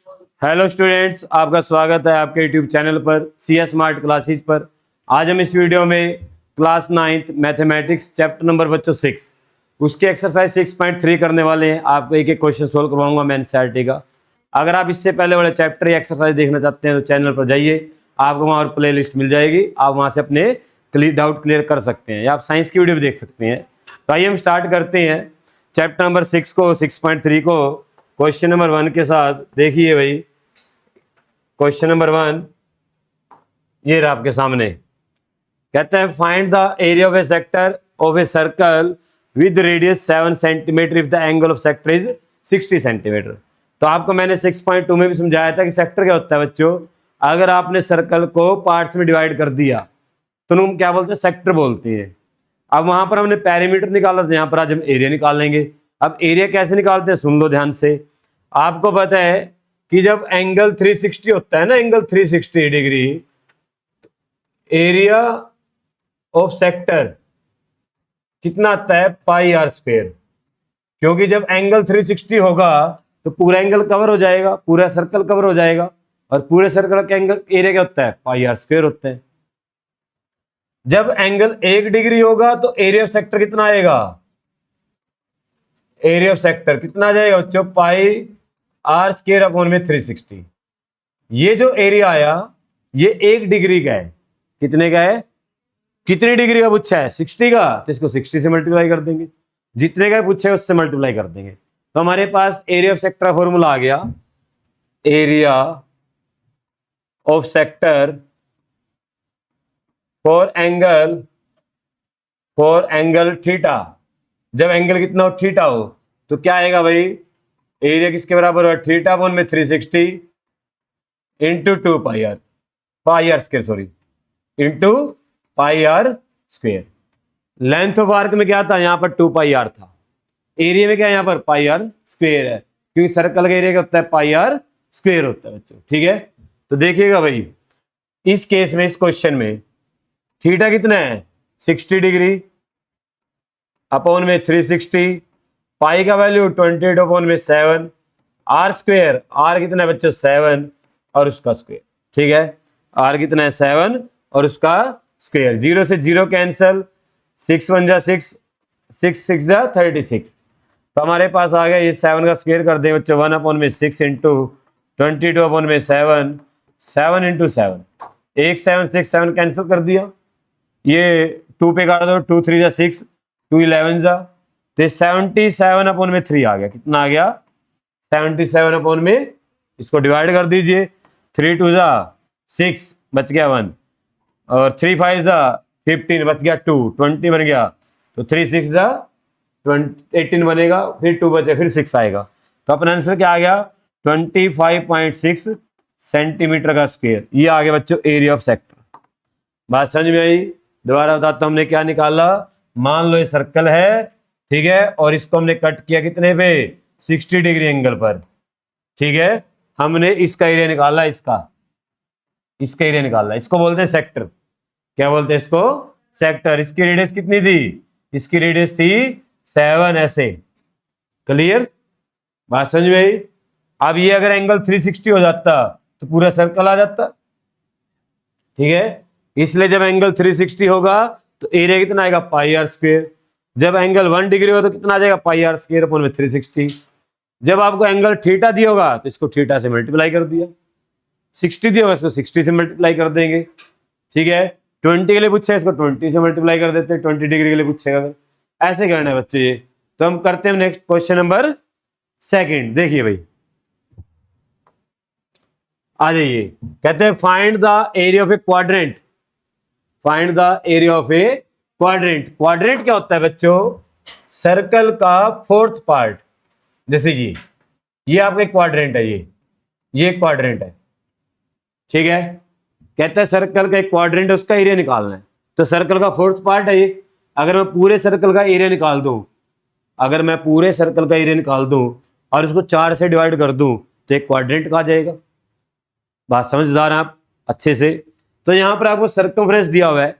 Hello students, आपका स्वागत है आपके यूट्यूब चैनल पर CS स्मार्ट क्लासेज पर। आज हम इस वीडियो में class 9th mathematics chapter number बच्चों 6 उसके एक्सरसाइज 6.3 करने वाले हैं। आपको एक एक क्वेश्चन सोल्व करवाऊंगा मैं एनसीईआरटी का। अगर आप इससे पहले वाले चैप्टर या एक्सरसाइज देखना चाहते हैं तो चैनल पर जाइए, आपको वहाँ प्ले लिस्ट मिल जाएगी। आप वहाँ से अपने डाउट क्लियर कर सकते हैं या आप साइंस की वीडियो भी देख सकते हैं। तो आइए हम स्टार्ट करते हैं चैप्टर नंबर 6 को 6.3 को क्वेश्चन नंबर 1 के साथ। देखिए भाई, क्वेश्चन नंबर 1 ये रहा आपके सामने। कहते हैं find the area of A sector of a circle with radius 7 centimetre if the angle of sector is 60 centimetre. तो आपको मैंने 6.2 में भी समझाया था कि सेक्टर क्या होता है बच्चों। अगर आपने सर्कल को पार्ट्स में डिवाइड कर दिया तो हम क्या बोलते हैं, सेक्टर बोलते हैं। अब वहां पर हमने पैरामीटर निकाला था, यहाँ पर आज हम एरिया निकाल लेंगे। अब एरिया कैसे निकालते हैं सुन लो ध्यान से। आपको पता है कि जब एंगल 360 होता है ना, angle 360 degree, area of sector कितना आता है, पाई आर स्क्वायर। क्योंकि जब एंगल 360 होगा तो पूरा एंगल कवर हो जाएगा, पूरा सर्कल कवर हो जाएगा, और पूरे सर्कल का एंगल एरिया क्या होता है, पाई आर स्क्वायर होता है। जब एंगल 1 डिग्री होगा तो एरिया ऑफ सेक्टर कितना आएगा, एरिया ऑफ सेक्टर कितना आ जाएगा बच्चों, पाई आर स्क्वायर अपॉन में 360। ये जो एरिया आया ये 1 डिग्री का है। कितने का है, कितनी डिग्री का पूछा है, 60 का, तो इसको 60 से मल्टीप्लाई कर देंगे। जितने का पूछा है उससे मल्टीप्लाई कर देंगे। तो हमारे पास एरिया ऑफ सेक्टर फॉर्मूला आ गया, area of sector for angle theta. जब एंगल कितना हो, थीटा हो, तो क्या आएगा भाई, एरिया किसके बराबर हुआ, थीटा अपॉन में 360 into 2 pi R square, sorry, into pi R square. Length of arc में क्या था, यहां पर 2 पाई आर था। एरिया में क्या है, यहां पर पाई आर स्क्वायर है, क्योंकि सर्कल का एरिया क्या होता है, पाई आर स्क्वायर होता है बच्चों। ठीक है, तो देखिएगा भाई, इस केस में, इस क्वेश्चन में थीटा कितना है, 60 डिग्री अपॉन में 360, पाई का वैल्यू 28 अपॉन में 7, आर स्क्वायर, आर कितना है बच्चों 7 और उसका स्क्वायर। ठीक है, आर कितना है 7 और उसका स्क्वायर। 0 से 0 कैंसल, 6 1 जा 6, 6 6 जा 36। तो हमारे पास आ गया, ये 7 का स्क्वायर कर दें बच्चों, 1 अपॉन में 6 इंटू 22 अपॉन में 7, 7 इंटू 7, 1 7 6 7 कैंसिल कर दिया। ये 2 पे काट दो, 2 3 जा 6, 2 11 जा, तो 77 अपॉन में 3 आ गया। कितना आ गया, 77 अपॉन में, इसको डिवाइड कर दीजिए, 3 2 जा 6 बच गया 1, और 3 5 जा 15 बच गया 2, 20 बन गया, तो 3 6 जा 18 बनेगा, फिर 2 बचे, फिर 6 आएगा। तो अपना आंसर क्या आ गया, 25.6 सेंटीमीटर का स्क्वायर। ये आ गया बच्चों एरिया ऑफ सेक्टर। बात समझ में आई। दोबारा बताता हूं, हमने क्या निकाला। मान लो ये सर्कल है, ठीक है, और इसको हमने कट किया कितने पे, 60 डिग्री एंगल पर। ठीक है, हमने इसका एरिया निकाला, इसका एरिया निकाला, इसको बोलते हैं सेक्टर। क्या बोलते हैं इसको, सेक्टर। इसकी रेडियस कितनी थी, इसकी रेडियस थी 7, ऐसे। क्लियर, बात समझ में आई। अब ये अगर एंगल 360 हो जाता तो पूरा सर्कल आ जाता। ठीक है, इसलिए जब एंगल 360 होगा तो एरिया कितना आएगा, पाई आर स्क्वायर। जब एंगल 1 डिग्री हो तो कितना आ जाएगा, पाई आर स्क्वायर अपॉन में 360। जब आपको एंगल थीटा दिया होगा तो इसको थीटा से मल्टीप्लाई कर दिया, 60 दिया होगा इसको 60 से मल्टीप्लाई कर देंगे। ठीक है, 20 के लिए पूछे इसको 20 से मल्टीप्लाई कर देते हैं, 20 डिग्री के लिए पूछेगा अगर, ऐसे करना है बच्चे ये। तो हम करते हैं नेक्स्ट क्वेश्चन नंबर 2। देखिए भाई, आ जाइए। कहते हैं find the area of A quadrant. Find the area of A quadrant. Quadrant क्या होता है बच्चों, सर्कल का 4th पार्ट। जैसे ये आपका क्वाड्रेंट है, ये क्वाड्रेंट है। ठीक है, कहते हैं सर्कल का एक क्वाड्रेंट है, उसका एरिया निकालना है। तो सर्कल का 4th पार्ट है ये। अगर मैं पूरे सर्कल का एरिया निकाल दूं, अगर मैं पूरे सर्कल का एरिया निकाल दूं और उसको 4 से डिवाइड कर दूं तो एक क्वाड्रेंट कहा जाएगा। बात समझदार हैं आप अच्छे से। तो यहां पर आपको सर्कमफ्रेंस दिया हुआ है,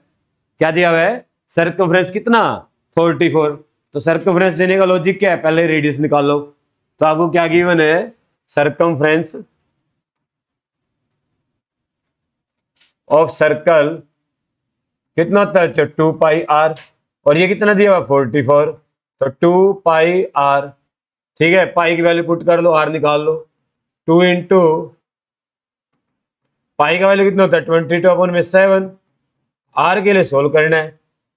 क्या दिया हुआ है, सर्कमफ्रेंस कितना, 44। तो सर्कमफ्रेंस देने का लॉजिक क्या है, पहले रेडियस निकाल लो। तो आपको क्या गिवन है, सर्कमफ्रेंस ऑफ सर्कल कितना होता है? 2πr। और ये कितना दिया हुआ? 44। तो 2πr, ठीक है, पाई की वैल्यू पुट कर लो, आर निकाल लो। 2 इंटू पाई का वैल्यू कितना होता है? 22/7। आर के लिए सोल्व करना है।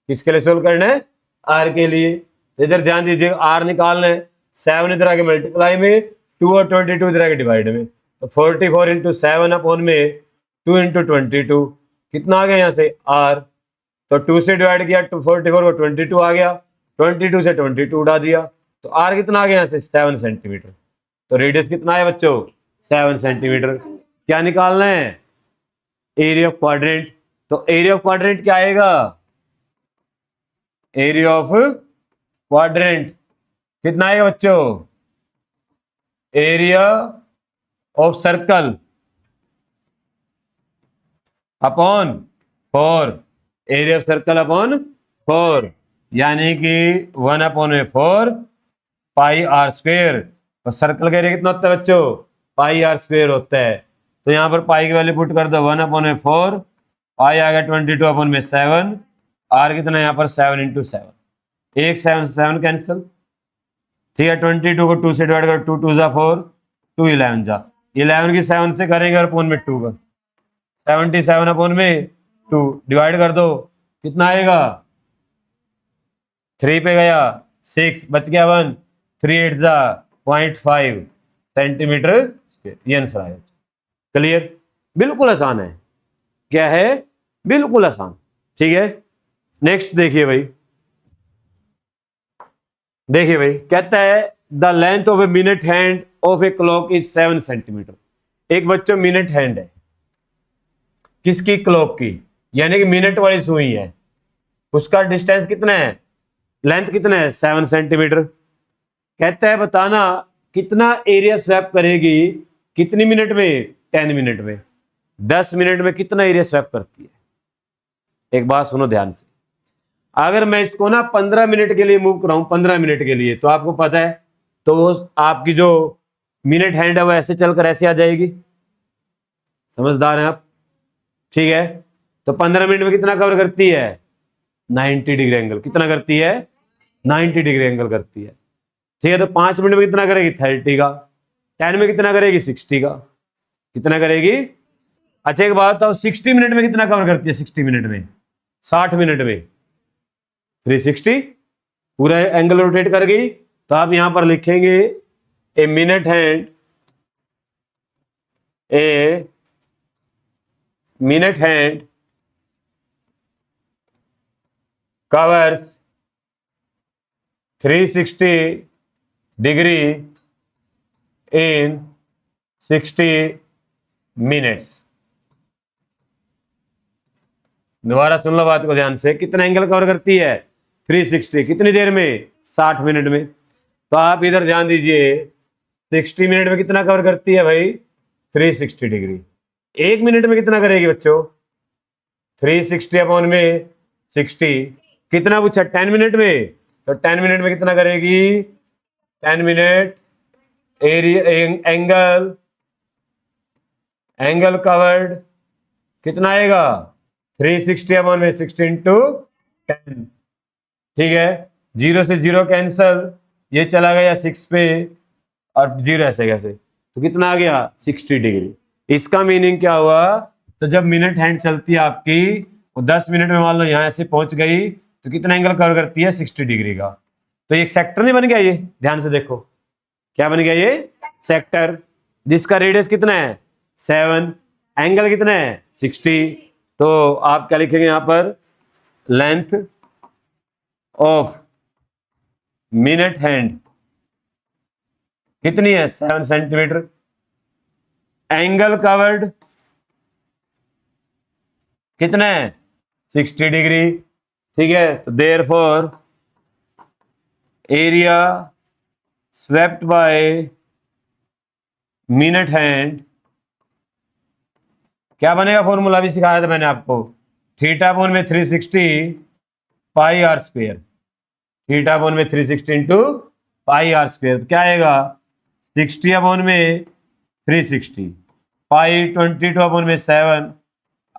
किसके लिए सोल्व करना है? आर के लिए। इधर ध्यान दीजिए, आर निकालना है। 7 इधर आगे मल्टीप्लाई में, 2 और 22 इधर आगे डिवाइड में। तो 44 इंटू 7 अपॉन में 2 इंटू 22 कितना आ गया यहाँ से? आर। तो 2 से डिवाइड किया, 44 को 22 आ गया, 22 से 22 उड़ा दिया, तो आर कितना आ गया यहाँ से? 7 सेंटीमीटर। तो रेडियस कितना है बच्चों? 7 सेंटीमीटर। क्या निकालना है? Area of quadrant. तो एरिया ऑफ क्वाड्रेंट क्या आएगा? एरिया ऑफ क्वाड्रेंट कितना आएगा बच्चों? Area of circle upon 4। Area of circle upon 4, यानी कि 1/4 पाई आर स्क्वेयर। और सर्कल का एरिया कितना होता है बच्चों? पाई आर स्क्वेयर होता है। तो यहां पर पाई की वैल्यू पुट कर दो, 1/4, पाई आ गया 22/7। आर कितना है यहाँ पर? 7 इंटू 7। एक 7 से 7 कैंसिल, ठीक है। 22 को 2 से डिवाइड करो, 2 2 जा 4, 2 11 जा, 11 की 7 से करेंगे और अपॉन में 2 का 77 अपॉन में 2 डिवाइड कर दो, कितना आएगा? 3 पे गया, 6 बच गया 1, 3 8 जा 0.5 सेंटीमीटर। ये आंसर आया। क्लियर? बिल्कुल आसान है। क्या है? बिल्कुल आसान। ठीक है, नेक्स्ट देखिए भाई। देखिए भाई, कहता है the length of a minute hand of a clock is 7 centimetre. एक बच्चों मिनट हैंड है, किसकी? क्लॉक की, यानी कि मिनट वाली सुई है। उसका डिस्टेंस कितना है? लेंथ कितना है? 7 सेंटीमीटर। कहता है बताना कितना एरिया स्वैप करेगी, कितनी मिनट में? 10 मिनट में। 10 मिनट में कितना एरिया स्वैप करती है? एक बात सुनो ध्यान से, अगर मैं इसको ना 15 मिनट के लिए मूव कराऊं, 15 मिनट के लिए, तो आपको पता है, तो आपकी जो मिनट हैंड है वो ऐसे चलकर ऐसे आ जाएगी। समझदार हैं आप? ठीक है, तो 15 मिनट में कितना कवर करती है? 90 डिग्री एंगल। कितना करती है? 90 डिग्री एंगल करती है। ठीक है, तो 5 मिनट में कितना करेगी? 30 का। 10 में कितना करेगी? 60 का। कितना करेगी? अच्छा एक बात बताओ, 60 मिनट में कितना कवर करती है? 60 मिनट में, 60 मिनट में 360, पूरा एंगल रोटेट कर गई। तो आप यहां पर लिखेंगे a minute hand, a minute hand covers 360 degree in 60 minutes. दोबारा सुन लो बात को ध्यान से, कितना एंगल कवर करती है? 360, कितनी देर में? 60 मिनट में। तो आप इधर ध्यान दीजिए, 60 मिनट में कितना कवर करती है भाई? 360 डिग्री। 1 मिनट में कितना करेगी बच्चों? 360 अपॉन में 60, कितना पूछा? 10 मिनट में। तो 10 मिनट में कितना करेगी? 10 मिनट एरिया एंगल कवर्ड कितना आएगा? 360 अपॉन में 60 इंटू 10। ठीक है, 0 से 0 कैंसल, ये चला गया 6 पे और 0 ऐसे कैसे, तो कितना आ गया? 60 डिग्री। इसका मीनिंग क्या हुआ? तो जब मिनट हैंड चलती है आपकी, वो 10 मिनट में मान लो यहां ऐसे पहुंच गई, तो कितना एंगल कवर करती है? 60 डिग्री का। तो एक सेक्टर नहीं बन गया ये? ध्यान से देखो, क्या बन गया ये? सेक्टर, जिसका रेडियस कितना है? 7, एंगल कितना है? 60। तो आप क्या लिखेंगे यहां पर? लेंथ ऑफ मिनट हैंड कितनी है? 7 सेंटीमीटर। एंगल कवर्ड कितना है? 60 डिग्री। ठीक है, तो therefore area swept by minute hand क्या बनेगा? फॉर्मूला भी सिखाया था मैंने आपको, थीटा अपॉन में 360 पाई आर स्क्वायर। थीटा अपॉन में 360 इंटू पाई आर स्क्वायर, तो क्या आएगा? 60 अपॉन में 360 पाई 22 अपॉन में 7,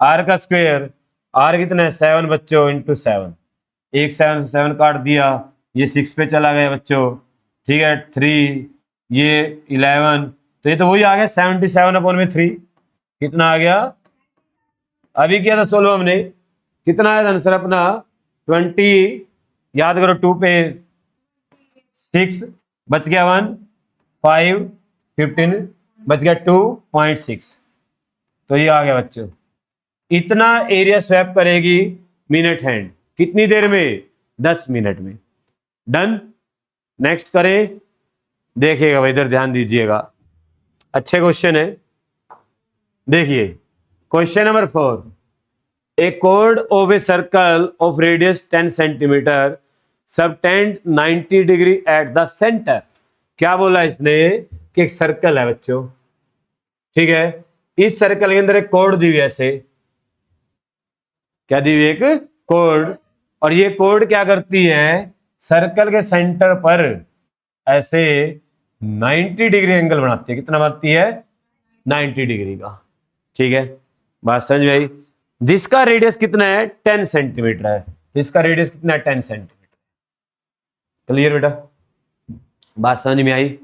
आर का स्क्वायर, आर कितना है 7 बच्चों इंटू 7, एक 7 से 7 काट दिया, ये 6 पे चला गया बच्चों, ठीक है 3, ये 11, तो ये तो वही आ गया 77/3। कितना आ गया, अभी किया था सोल्व हमने, कितना आया था आंसर अपना 20, याद करो 2 पे 6 बच गया 1, 5, 15 बच गया 2.6, तो ये आ गया बच्चों। इतना एरिया स्वैप करेगी मिनट हैंड, कितनी देर में, 10 मिनट में। डन। नेक्स्ट करें, देखिएगा भाई इधर ध्यान दीजिएगा, अच्छे क्वेश्चन है। देखिए क्वेश्चन नंबर 4, ए कोड of a circle of radius 10 centimetre subtend 90 degree at the centre. क्या बोला इसने कि एक सर्कल है बच्चों, ठीक है, इस सर्कल के अंदर एक कोड दी हुई है ऐसे, क्या दी हुई, एक कोड, और ये कोड क्या करती है, सर्कल के सेंटर पर ऐसे 90 डिग्री एंगल बनाती है। कितना बनाती है, 90 डिग्री का, ठीक है, बात समझ में आई। जिसका रेडियस कितना है 10 सेंटीमीटर है, जिसका रेडियस कितना है 10 सेंटीमीटर। क्लियर बेटा, बात समझ में आई।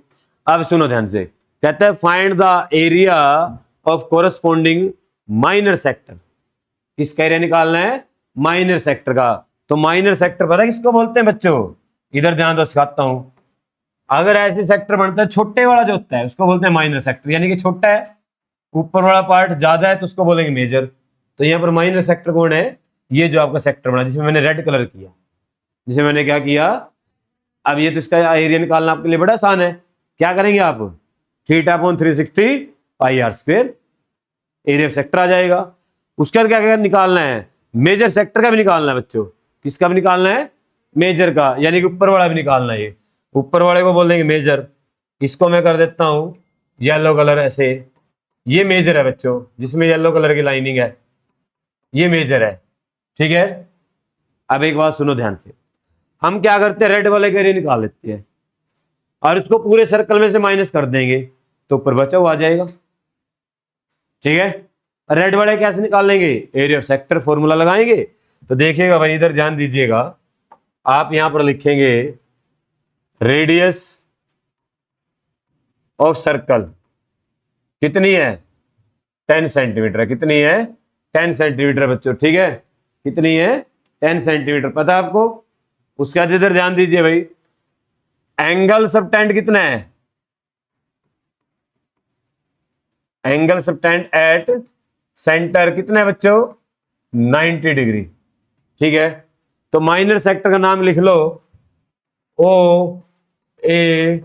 अब सुनो ध्यान से, कहते हैं find the area of corresponding minor sector. किसका एरिया निकालना है, माइनर सेक्टर का। तो माइनर सेक्टर पता है किसको बोलते हैं बच्चों, इधर ध्यान दो सिखाता हूं। अगर ऐसे सेक्टर बनता है, छोटे वाला जो होता है उसको बोलते हैं माइनर सेक्टर, यानी कि छोटा है, ऊपर वाला पार्ट ज्यादा है तो उसको बोलेंगे मेजर। तो यहाँ पर माइनर सेक्टर कौन है, ये जो आपका सेक्टर बना जिसमें मैंने रेड कलर किया, जिसमें मैंने क्या किया। अब ये तो इसका एरिया निकालना आपके लिए बड़ा आसान है। क्या करेंगे आप, θ/360 πr², एरिया ऑफ सेक्टर आ जाएगा। उसके बाद क्या क्या निकालना है, मेजर सेक्टर का भी निकालना है बच्चों। किसका भी निकालना है, मेजर का, यानी कि ऊपर वाला भी निकालना है। ये ऊपर वाले को बोल देंगे मेजर। इसको मैं कर देता हूं येलो कलर ऐसे, ये मेजर है बच्चों, जिसमें येलो कलर की लाइनिंग है, ये मेजर है, ठीक है। अब एक बात सुनो ध्यान से, हम क्या करते हैं, रेड वाले का एरिया निकाल लेते हैं और उसको पूरे सर्कल में से माइनस कर देंगे तो ऊपर बचा हुआ आ जाएगा, ठीक है। रेड वाले कैसे निकाल लेंगे, एरिया ऑफ सेक्टर फॉर्मूला लगाएंगे। तो देखिएगा भाई इधर ध्यान दीजिएगा, आप यहां पर लिखेंगे रेडियस ऑफ सर्कल कितनी है, 10 सेंटीमीटर है। कितनी है, 10 सेंटीमीटर बच्चों, ठीक है। कितनी है, 10 सेंटीमीटर, पता है आपको। उसके बाद इधर ध्यान दीजिए भाई, एंगल सबटेंड कितना है, एंगल सबटेंड एट सेंटर कितना है बच्चों, 90 डिग्री, ठीक है। तो माइनर सेक्टर का नाम लिख लो ओ A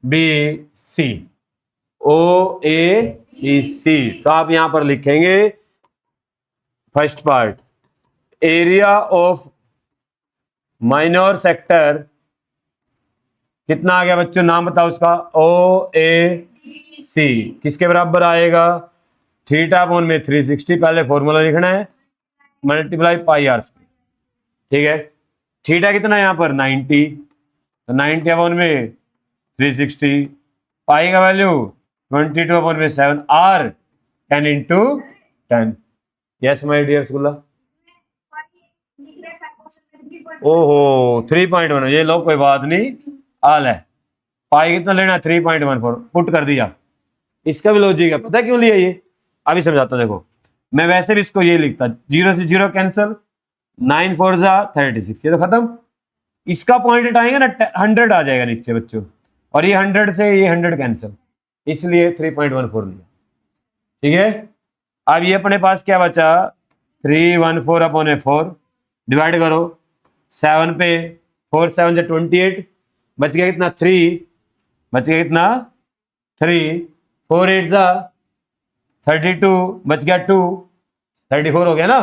B C, O A B सी। तो आप यहां पर लिखेंगे first part, area of minor sector कितना आ गया बच्चों, नाम बताओ उसका, ओ ए सी, किसके बराबर आएगा, θ/360, पहले फॉर्मूला लिखना है, मल्टीप्लाई πr², ठीक है। थीटा कितना है यहाँ पर 90, तो 90/360, पाई का value 22/7, R 10 × 10। Yes my dear स्कूला, ओहो 3.1, ये लो कोई बात नहीं, आल है। पाई कितना लेना, 3.14, पुट कर दिया। इसका भी लॉजिक है, पता है क्यों लिया ये, अभी समझाता हूं। देखो मैं वैसे भी इसको ये लिखता, 0 से 0 कैंसिल, 9 4 36, ये तो खत्म। इसका पॉइंट हटाएंगे ना 100 आ जाएगा नीचे बच्चों, और ये 100 से ये 100 कैंसिल, इसलिए 3.14 लिया, ठीक है। अब ये अपने पास क्या बचा, 314/4, डिवाइड करो 7 पे, 4 7 से 28, बच गया कितना 3, बच गया कितना 3, 4 8 32, बच गया 2, 34 हो गया ना,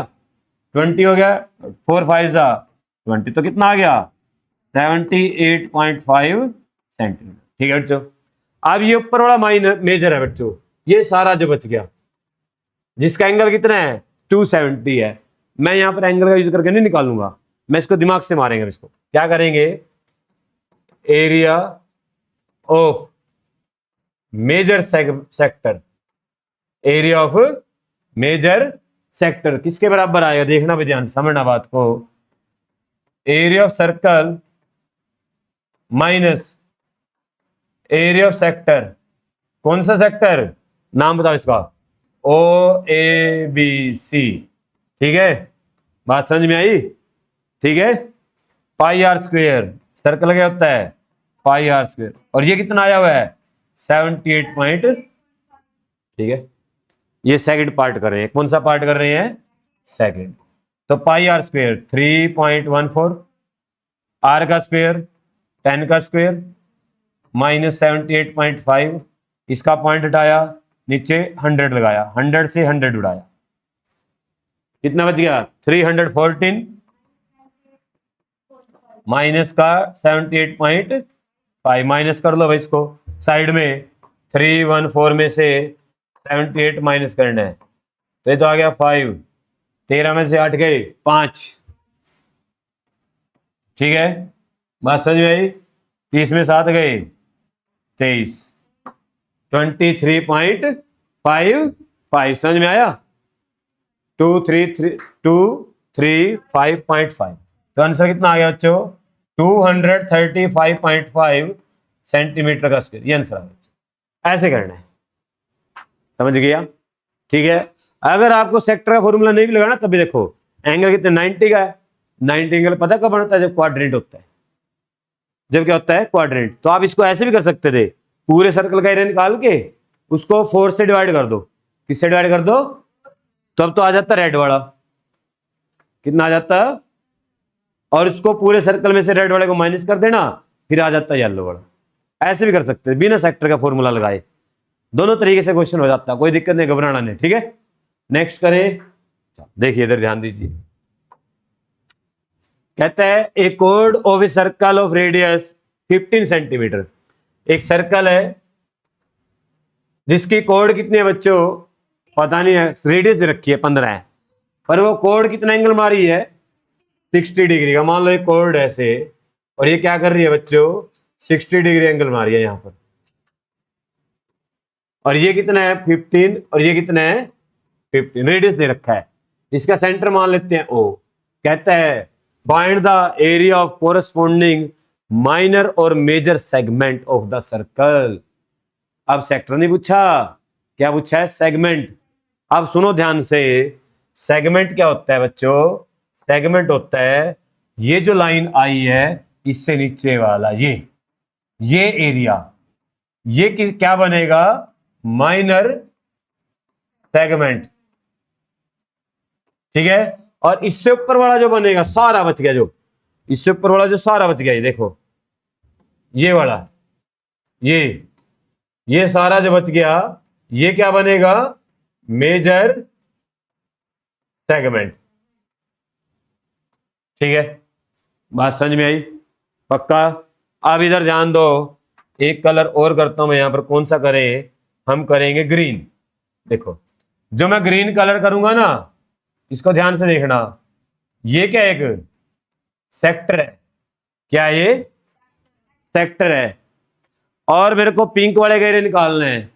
20 हो गया, 4 5 20, तो कितना आ गया 78.5 सेंटीमीटर, ठीक है बच्चों। अब ये ऊपर वाला माइनर मेजर है बच्चों, ये सारा जो बच गया, जिसका एंगल कितना है 270 है। मैं यहां पर एंगल का यूज करके नहीं निकालूंगा, मैं इसको दिमाग से मारेंगे। इसको क्या करेंगे, area of major sector, area of major sector किसके बराबर आएगा, देखना भी ध्यान, समझना बात को। Area of circle minus area of sector. कौन सा सेक्टर, नाम बताओ इसका, ओ ए बी सी। ठीक है, बात समझ में आई? ठीक है, पाई आर स्क्वेयर, सर्कल क्या होता है, पाई आर स्क्वेयर, और ये कितना आया हुआ है 78 पॉइंट। ठीक है, ये सेकंड पार्ट कर रहे हैं, कौन सा पार्ट कर रहे हैं, सेकंड। तो पाई आर स्क्वेयर 3.14, आर का स्क्वेयर 10 का स्क्वेयर माइनस 78.5, इसका पॉइंट हटाया, नीचे 100 लगाया, 100 से 100 उड़ाया, कितना बच गया 314 माइनस का 78.5, माइनस कर लो भाई इसको साइड में, 314 में से 78 माइनस करना है, तो ये तो आ गया 5, 13 में से 8 गए 5। ठीक है, बात समझ में आई? 30 में 7 गए 23, 23.55, समझ में आया? 235.5, तो आंसर कितना आ गया बच्चों, 235.5 सेंटीमीटर का स्क्वायर, ये आंसर आ गया। ऐसे करना है, समझ गया? ठीक है, अगर आपको सेक्टर का फॉर्मूला नहीं भी लगाना तभी देखो, एंगल कितने 90 का है, 90 एंगल पता कब बनता है, जब क्वाड्रेंट होता है, जब क्या होता है क्वाड्रेंट। तो आप इसको ऐसे भी कर सकते थे, पूरे सर्कल का एरिया निकाल के उसको 4 से डिवाइड कर दो, किससे डिवाइड कर दो, तो अब तो आ जाता रेड वाला, कितना आ जाता, और इसको पूरे सर्कल में से रेड वाले को माइनस कर देना, फिर आ जाता येलो वाला। ऐसे भी कर सकते हैं बिना सेक्टर का फॉर्मूला लगाए, दोनों तरीके से क्वेश्चन हो जाता है, कोई दिक्कत नहीं, घबराना नहीं। ठीक है, नेक्स्ट करें, देखिए इधर ध्यान दीजिए, कहता है ए कोड of a circle of radius 15 centimetre. एक सर्कल है जिसकी कोड कितनी है बच्चों, पता नहीं है, रेडियस दे रखी है 15 है, पर वो कोड कितना एंगल मारी है 60 डिग्री का। मान लो एक कोड ऐसे, और ये क्या कर रही है बच्चों 60 डिग्री एंगल मारी है यहां पर, और ये कितना है 15, और ये कितना है 15, रेडियस दे रखा है। इसका सेंटर मान लेते हैं O। कहता है find the area of corresponding minor और major segment of the circle. अब सेक्टर नहीं पूछा, क्या पूछा है, सेगमेंट। अब सुनो ध्यान से, सेगमेंट क्या होता है बच्चों, सेगमेंट होता है ये जो लाइन आई है इससे नीचे वाला, ये एरिया, ये क्या बनेगा, माइनर सेगमेंट। ठीक है, और इससे ऊपर वाला जो बनेगा सारा बच गया, जो इससे ऊपर वाला जो सारा बच गया, ये देखो ये वाला, ये सारा जो बच गया, ये क्या बनेगा, मेजर सेगमेंट। ठीक है, बात समझ में आई, पक्का? अब इधर ध्यान दो, एक कलर और करता हूं मैं यहां पर, कौन सा करें, हम करेंगे ग्रीन। देखो जो मैं ग्रीन कलर करूंगा ना, इसको ध्यान से देखना, ये क्या एक सेक्टर है, क्या ये सेक्टर है, और मेरे को पिंक वाले घेरे निकालने हैं,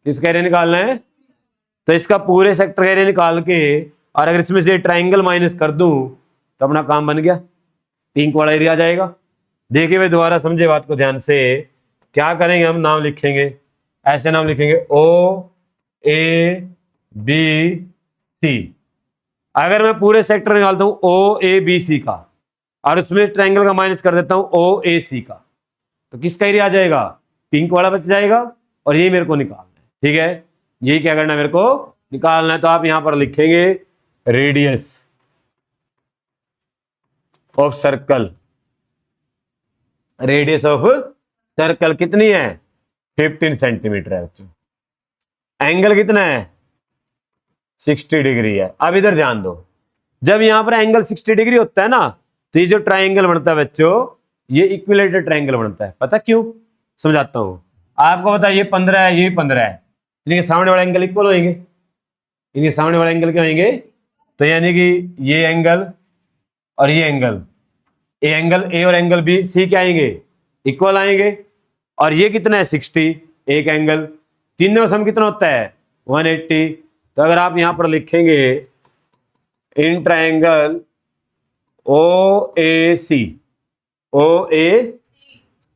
किस घेरे निकालना है, तो इसका पूरे सेक्टर घेरे निकाल के, और अगर इसमें से ट्राइंगल माइनस कर दूं तो अपना काम बन गया, पिंक वाला एरिया आ जाएगा। देखिए भाई दोबारा समझे बात को ध्यान से, क्या करेंगे हम, नाम लिखेंगे, ऐसे नाम लिखेंगे O A B C। अगर मैं पूरे सेक्टर निकालता हूं O A B C का, और उसमें ट्रायंगल का माइनस कर देता हूं O A C का, तो किसका एरिया आ जाएगा, पिंक वाला बच जाएगा, और ये मेरे को निकालना है। ठीक है, यही क्या करना है, मेरे को निकालना है। तो आप यहां पर लिखेंगे radius of circle, radius of circle कितनी है 15 सेंटीमीटर है बच्चों, एंगल कितना है 60 डिग्री है। अब इधर ध्यान दो, जब यहां पर एंगल 60 डिग्री होता है ना, तो ये जो ट्राइंगल बनता है बच्चों, ये इक्विलेटरल ट्राइंगल बनता है। पता क्यों, समझाता हूं आपको। बता, ये 15 है, ये 15 है, इनके सामने वाले एंगल इक्वल होंगे, इनके सामने वाले एंगल क्या होंगे, तो यानी कि ये एंगल और ये एंगल, एंगल ए और एंगल बी सी क्या आएंगे, इक्वल आएंगे। और ये कितना है 60, एक एंगल, तीनों सम कितना होता है 180, तो अगर आप यहां पर लिखेंगे in triangle O A C, O A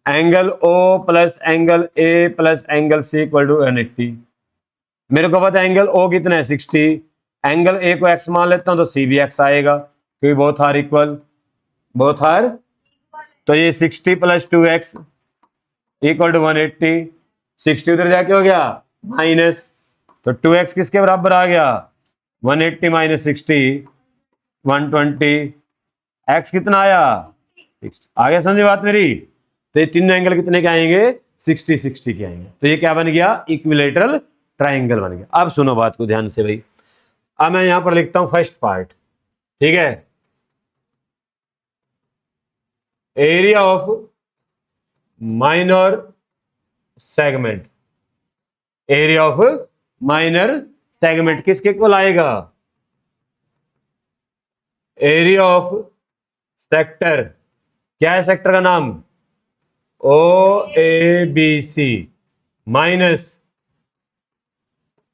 angle O plus angle A plus angle C equal to 180। मेरे को पता है एंगल ओ कितना है 60, एंगल ए को एक्स मान लेता हूं तो सी भी एक्स आएगा क्योंकि both are equal, both are. तो ये 60 प्लस 2x इक्वल टू 180, 60 उधर जाके हो गया माइनस, तो 2x किसके बराबर आ गया 180 माइनस 60 120, x कितना आया 60। आगे समझे बात मेरी। तो ये तीनों एंगल कितने के आएंगे 60 60 के आएंगे। तो ये क्या बन गया इक्विलेटरल ट्राइंगल बन गया। अब सुनो बात को ध्यान से भाई, अब मैं यहां पर लिखता हूं फर्स्ट पार्ट, ठीक है। Area of minor segment, area of minor segment किसके इक्वल आएगा एरिया ऑफ सेक्टर, क्या है सेक्टर का नाम O A B C, minus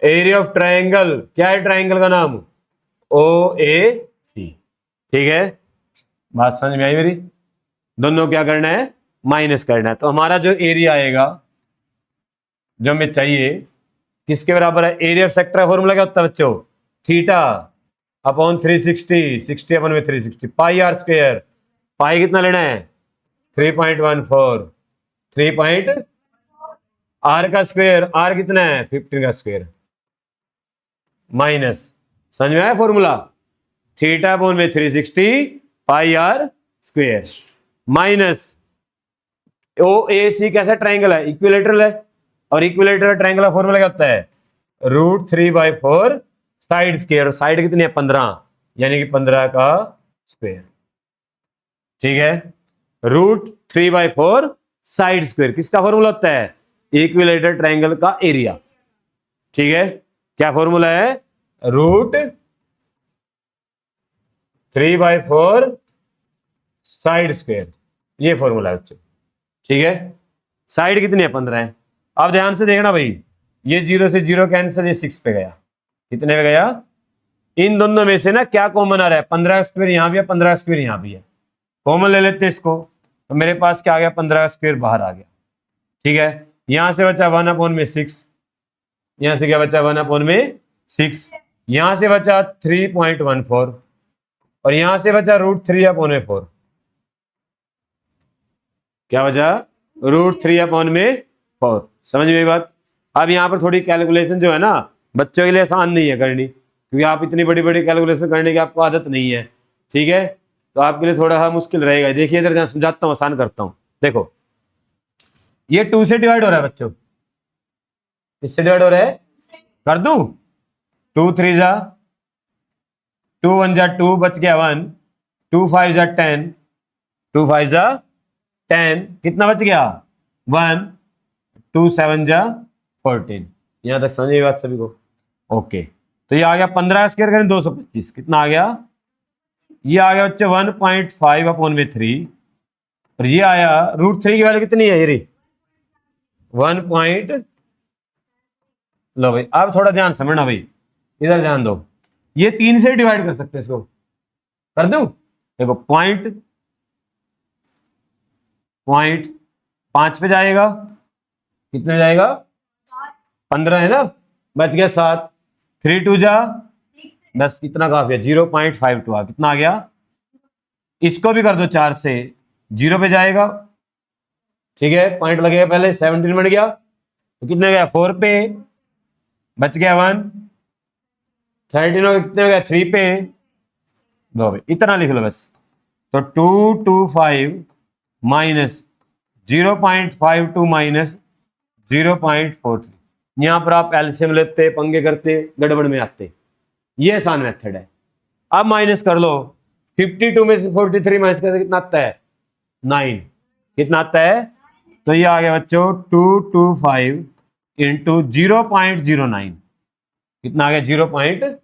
area of triangle, क्या है ट्रायंगल का नाम ओ ए सी। ठीक है, बात समझ में आई मेरी। दोनों क्या करना है माइनस करना है। तो हमारा जो एरिया आएगा जो हमें चाहिए किसके बराबर है, एरिया ऑफ सेक्टर का फॉर्मूला क्या होता है बच्चों, थीटा अपॉन 360, 60 अपॉन में 360 पाई आर स्क्वायर। पाई कितना लेना है 3.14, 3 आर का स्क्वायर, आर कितना है 15 का स्क्वायर, माइनस, समझ में आया फॉर्मूला, थीटा अपॉन में 360 पाई R square, minus O A सी कैसा ट्राइंगल है इक्विलेटरल है, और इक्विलेटरल ट्राइंगल का फॉर्मूला क्या होता है √3/4 साइड स्क्वायर, साइड कितनी है 15 यानी कि 15 का स्क्वायर। ठीक है, √3/4 साइड स्क्वायर किसका फॉर्मूला होता है इक्विलेटरल ट्राइंगल का एरिया। ठीक है, क्या फॉर्मूला है √3/4 साइड स्क्वायर, ये फॉर्मूला है बच्चों। ठीक है, साइड कितनी है 15 है। अब ध्यान से देखना भाई, ये 0 से 0 कैंसिल, ये 6 पे गया, कितने पे गया, इन दोनों में से ना क्या कॉमन आ रहा है 15 स्क्वायर यहां भी है 15 स्क्वायर यहां भी है, कॉमन ले लेते हैं इसको, तो मेरे पास क्या आ गया 15 स्क्वायर बाहर आ गया। ठीक है, यहां से बचा 1/6, यहां से क्या बचा 1/6, यहां से बचा 3.14 और यहां से बचा √3/4, क्या बचा √3/4। समझ में बात। अब यहाँ पर थोड़ी कैलकुलेशन जो है ना बच्चों के लिए आसान नहीं है करनी, क्योंकि आप इतनी बड़ी बड़ी कैलकुलेशन करने की आपको आदत नहीं है। ठीक है, तो आपके लिए थोड़ा सा मुश्किल रहेगा। देखिए इधर समझाता हूँ, आसान करता हूँ। देखो ये 2 से डिवाइड हो रहा है बच्चों, इससे डिवाइड हो रहा है, कर दूं 2 3 जा 2 1 जा 2 बच गया 1, 2 5 जा 10, 2 5 जा 10 कितना बच गया 1, 2 7 जा 14। यहां तक समझ बात सभी को। ओके, तो ये आ गया 15 स्क्वायर करें 225, कितना आ गया, ये आ गया बच्चे 1.5/3 और ये आया √3 की वैल्यू कितनी है ये 1. लो भाई अब थोड़ा ध्यान समझना भाई, इधर ध्यान दो, ये 3 से डिवाइड कर सकते हैं, इसको कर दूं, देखो पॉइंट 5 पे जाएगा, कितने जाएगा 15 है ना, बच गया 7, 3 2 जा 10, कितना काफी है 0.52 आ, कितना आ गया, इसको भी कर दो 4 से 0 पे जाएगा। ठीक है, पॉइंट लगेगा पहले 17 बढ़ गया, तो कितने गया 4 पे, बच गया 1, 13 हो गया, कितने हो गया 3 पे, दो भाई इतना लिख लो बस। तो 225 माइनस 0.52 माइनस 0.43, यहां पर आप एलसीएम लेते पंगे करते गड़बड़ में आते, ये आसान मेथड है। अब माइनस कर लो, 52 में से 43 माइनस करते कितना आता है 9, कितना आता है, तो ये आ गया बच्चों 225 इंटू 0.09, कितना आ गया 0.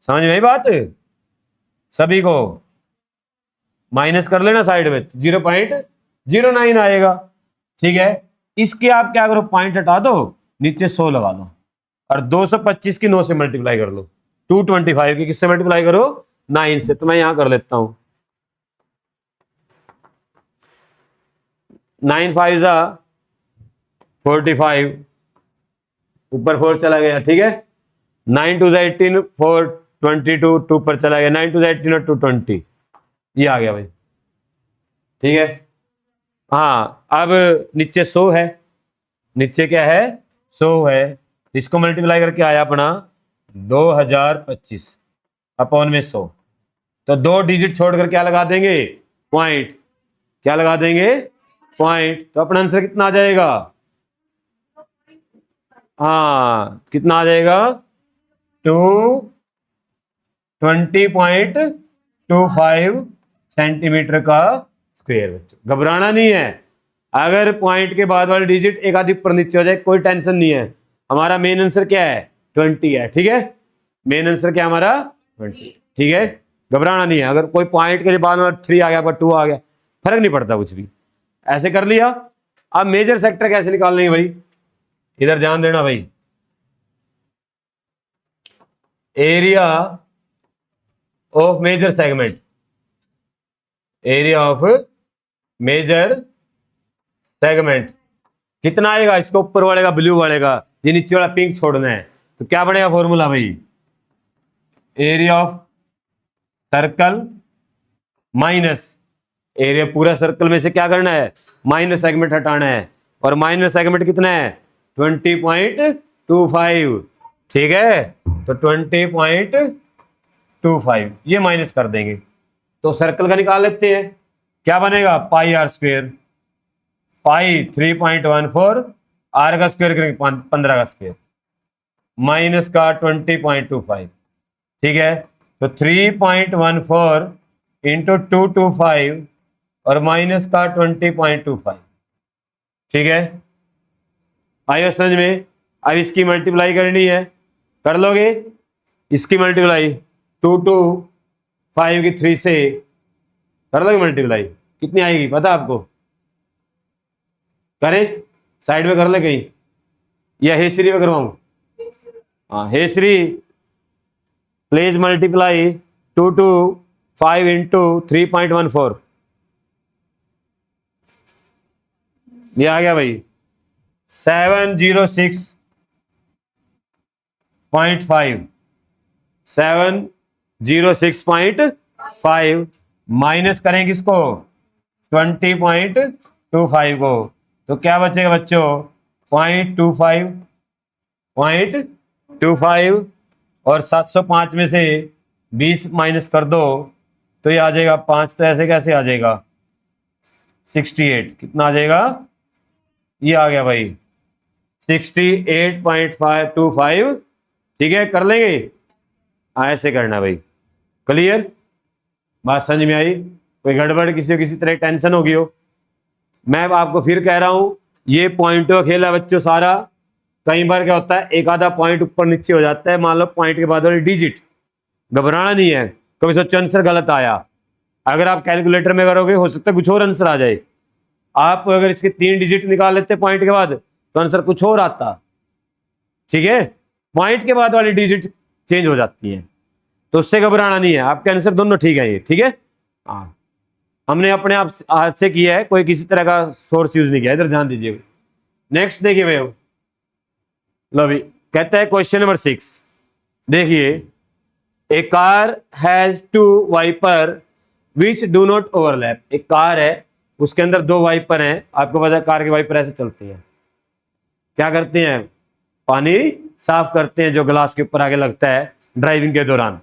समझ में आई बात सभी को, माइनस कर लेना साइड में 0.09 आएगा। ठीक है, इसके आप क्या करो पॉइंट हटा दो, नीचे 100 लगा दो, और 225 की 9 से मल्टीप्लाई कर लो, 225 की किससे मल्टीप्लाई करो, 9 से। तो मैं यहां कर लेता हूं, 9 5 जा 45, ऊपर 4 चला गया, ठीक है। 9 2 18, 4 22, 2 पर चला गया, 9 2 18 और 2 20, ये आ गया भाई, ठीक है। हाँ, अब नीचे 100 है, नीचे क्या है, 100 है, इसको मल्टीप्लाई करके आया अपना 2025 अपॉन में 100। तो 2 डिजिट छोड़कर क्या लगा देंगे, पॉइंट, क्या लगा देंगे, पॉइंट। तो अपना आंसर कितना आ जाएगा, हाँ कितना आ जाएगा, 220.25 सेंटीमीटर का स्क्वायर। बच्चों घबराना नहीं है, अगर पॉइंट के बाद वाले डिजिट एक आधी ऊपर नीचे हो जाए कोई टेंशन नहीं है, हमारा मेन आंसर क्या है, 20 है, ठीक है। मेन आंसर क्या हमारा 20, ठीक है। घबराना नहीं है, अगर कोई पॉइंट के बाद में 3 आ गया, 2 आ गया, फर्क नहीं पड़ता कुछ भी। ऐसे कर लिया। अब मेजर सेक्टर कैसे निकाल लेंगे भाई, इधर ध्यान देना भाई। Area of major segment, area of major segment कितना आएगा, इसको ऊपर वाले का ब्लू वाले का, ये नीचे वाला पिंक छोड़ना है। तो क्या बनेगा फॉर्मूला भाई, area of circle minus area, पूरा सर्कल में से क्या करना है, माइनस सेगमेंट हटाना है, और माइनस सेगमेंट कितना है, 20.25, ठीक है। तो 20.25 ये माइनस कर देंगे, तो सर्कल का निकाल लेते हैं, क्या बनेगा, पाई आर स्क्वायर, पाई 3.14, आर का स्क्वायर करेंगे 15 का स्क्वायर, माइनस का 20.25, ठीक है। तो 3.14 इंटू 225 और माइनस का 20.25, ठीक है। आइए समझ में। अब इसकी मल्टीप्लाई करनी है, कर लोगे, इसकी मल्टीप्लाई 225 की 3 से कर लोगे मल्टीप्लाई, कितनी आएगी पता आपको, करें साइड में कर ले कहीं, या हेसरी में करवाऊं, हाँ हेसरी, प्लीज मल्टीप्लाई 225 इंटू 3.14, ये आ गया भाई 706.5, 706.5 माइनस करें किसको, 20.25 को, तो क्या बचेगा बच्चों, 0.25 और 705 में से 20 माइनस कर दो तो ये आ जाएगा 5, तो ऐसे कैसे आ जाएगा 68, कितना आ जाएगा, ये आ गया भाई 68.525, ठीक है। कर लेंगे, ऐसे करना भाई, क्लियर, बात समझ में आई, कोई गड़बड़ किसी तरह टेंशन होगी हो, मैं आपको फिर कह रहा हूं, ये पॉइंटों का खेल है बच्चों सारा। कई बार क्या होता है, एक आधा पॉइंट ऊपर नीचे हो जाता है, मान लो पॉइंट के बाद वाली डिजिट, घबराना नहीं है, कभी सोचो आंसर गलत आया, अगर आप कैलकुलेटर में करोगे हो सकता है कुछ और आंसर आ जाए, आप अगर इसके 3 डिजिट निकाल लेते पॉइंट के बाद तो आंसर कुछ और आता, ठीक है। पॉइंट के बाद वाली डिजिट चेंज हो जाती है, तो उससे घबराना नहीं है, आपके आंसर दोनों ठीक है ये, ठीक है। हाँ, हमने अपने आप हाथ से किया है, कोई किसी तरह का सोर्स यूज नहीं किया, इधर ध्यान दीजिए। नेक्स्ट देखिए भैया, लो भी कहता है क्वेश्चन नंबर 6, देखिए, a car has 2 wiper which do not overlap, एक कार है उसके अंदर 2 वाइपर हैं, आपको पता है कार के वाइपर ऐसे चलते हैं, क्या करते हैं, पानी साफ करते हैं जो ग्लास के ऊपर आगे लगता है ड्राइविंग के दौरान।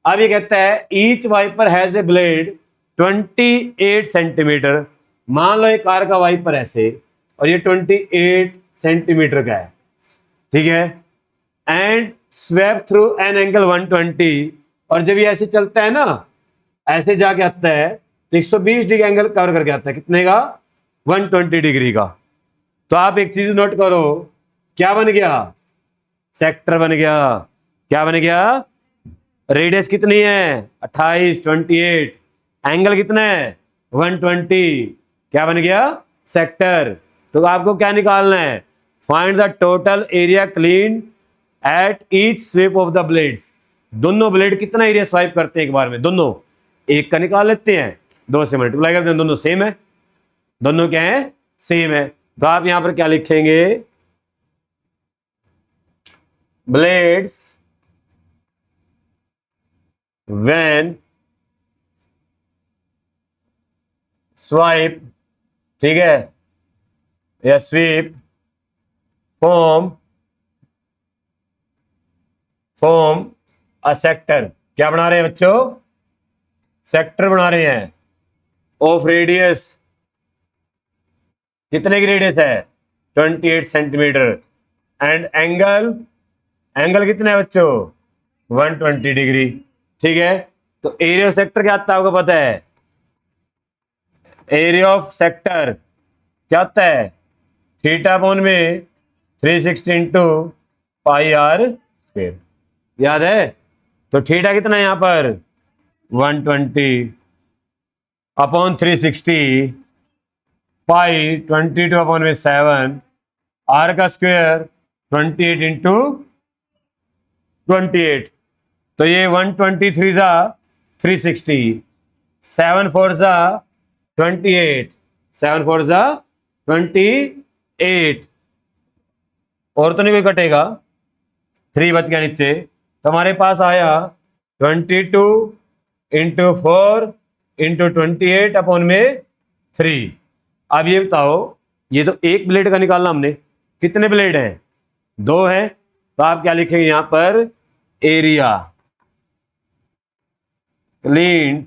अब ये कहता है each wiper has a blade 28 centimetre, मान लो ये कार का वाइपर ऐसे और ये 28 सेंटीमीटर का है, ठीक है, and swept through an angle 120, और जब ये ऐसे चलता है ना, ऐसे जाके आता है तो 120 डिग्री एंगल कवर करके आता है, कितने का, 120 डिग्री का। तो आप एक चीज नोट करो, क्या बन गया, सेक्टर बन गया, क्या बन गया, रेडियस कितनी है 28, 28, एंगल कितना है 120, क्या बन गया, सेक्टर। तो आपको क्या निकालना है, find the total area clean at each sweep of the blades, दोनों ब्लेड कितना एरिया स्वाइप करते हैं एक बार में, दोनों, एक का निकाल लेते हैं, 2 से मल्टीप्लाई करते हैं, दोनों सेम है, दोनों क्या है, सेम है। तो आप यहां पर क्या लिखेंगे, ब्लेड्स व्हेन स्वाइप, ठीक है, या स्वीप फॉर्म अ सेक्टर, क्या बना रहे हैं बच्चों, सेक्टर बना रहे हैं ऑफ रेडियस, कितने की रेडियस है, 28 सेंटीमीटर, एंड एंगल कितना है बच्चों, 120 डिग्री, ठीक है। तो एरिया ऑफ सेक्टर क्या आता है आपको पता है, एरिया ऑफ सेक्टर क्या आता है, थीटा अपॉन में 360 इंटू पाई आर स्क्वायर, याद है। तो थीटा कितना है यहां पर 120 अपॉन 360 पाई 22 अपॉन में 7, आर का स्क्वायर 28 इंटू 28, तो ये 123 जा 360, 7 4 जा 28, 7 4 जा 28, और तो नहीं कोई कटेगा, 3 बच गया नीचे, तो हमारे पास आया 22 इंटू 4 इंटू 28 अपॉन में 3। अब ये बताओ, ये तो एक ब्लेड का निकालना हमने, कितने ब्लेड हैं, 2 हैं, तो आप क्या लिखेंगे यहां पर, area cleaned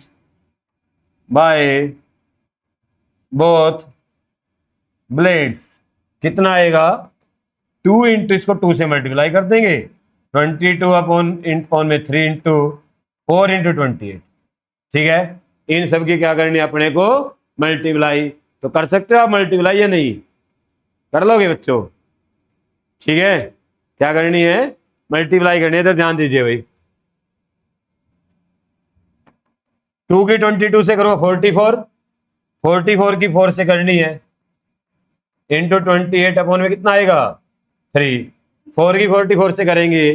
by both blades कितना आएगा, 2 इंटू, इसको 2 से मल्टीप्लाई कर देंगे, 22 अपॉन में 3 इंटू 4 इंटू 28, ठीक है। इन सब की क्या करनी है अपने को, मल्टीप्लाई, तो कर सकते हो आप मल्टीप्लाई या नहीं, कर लोगे बच्चों, ठीक है, क्या करनी है, मल्टीप्लाई करनी है, तो ध्यान दीजिए भाई, 2 की 22 से करो 44, 44 की 4 से करनी है, इंटू 28 अपॉन में कितना आएगा 3, 4 की 44 से करेंगे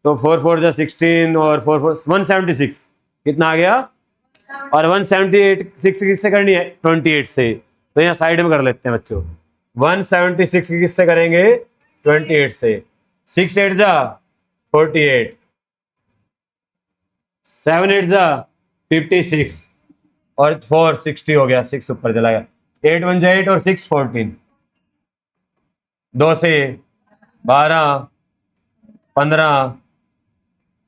तो 4 4 जा 16 और 4 4 176, कितना आ गया, और 176 किससे करनी है 28 से, तो यहाँ साइड में कर लेते हैं बच्चों, 176 की किससे करेंगे 28 से, 6 8 जा 48, 7 8 जा 56 और 4 60 हो गया, 6 ऊपर चला गया, 8 1 जा 8 और 6 14, 2 से 12 15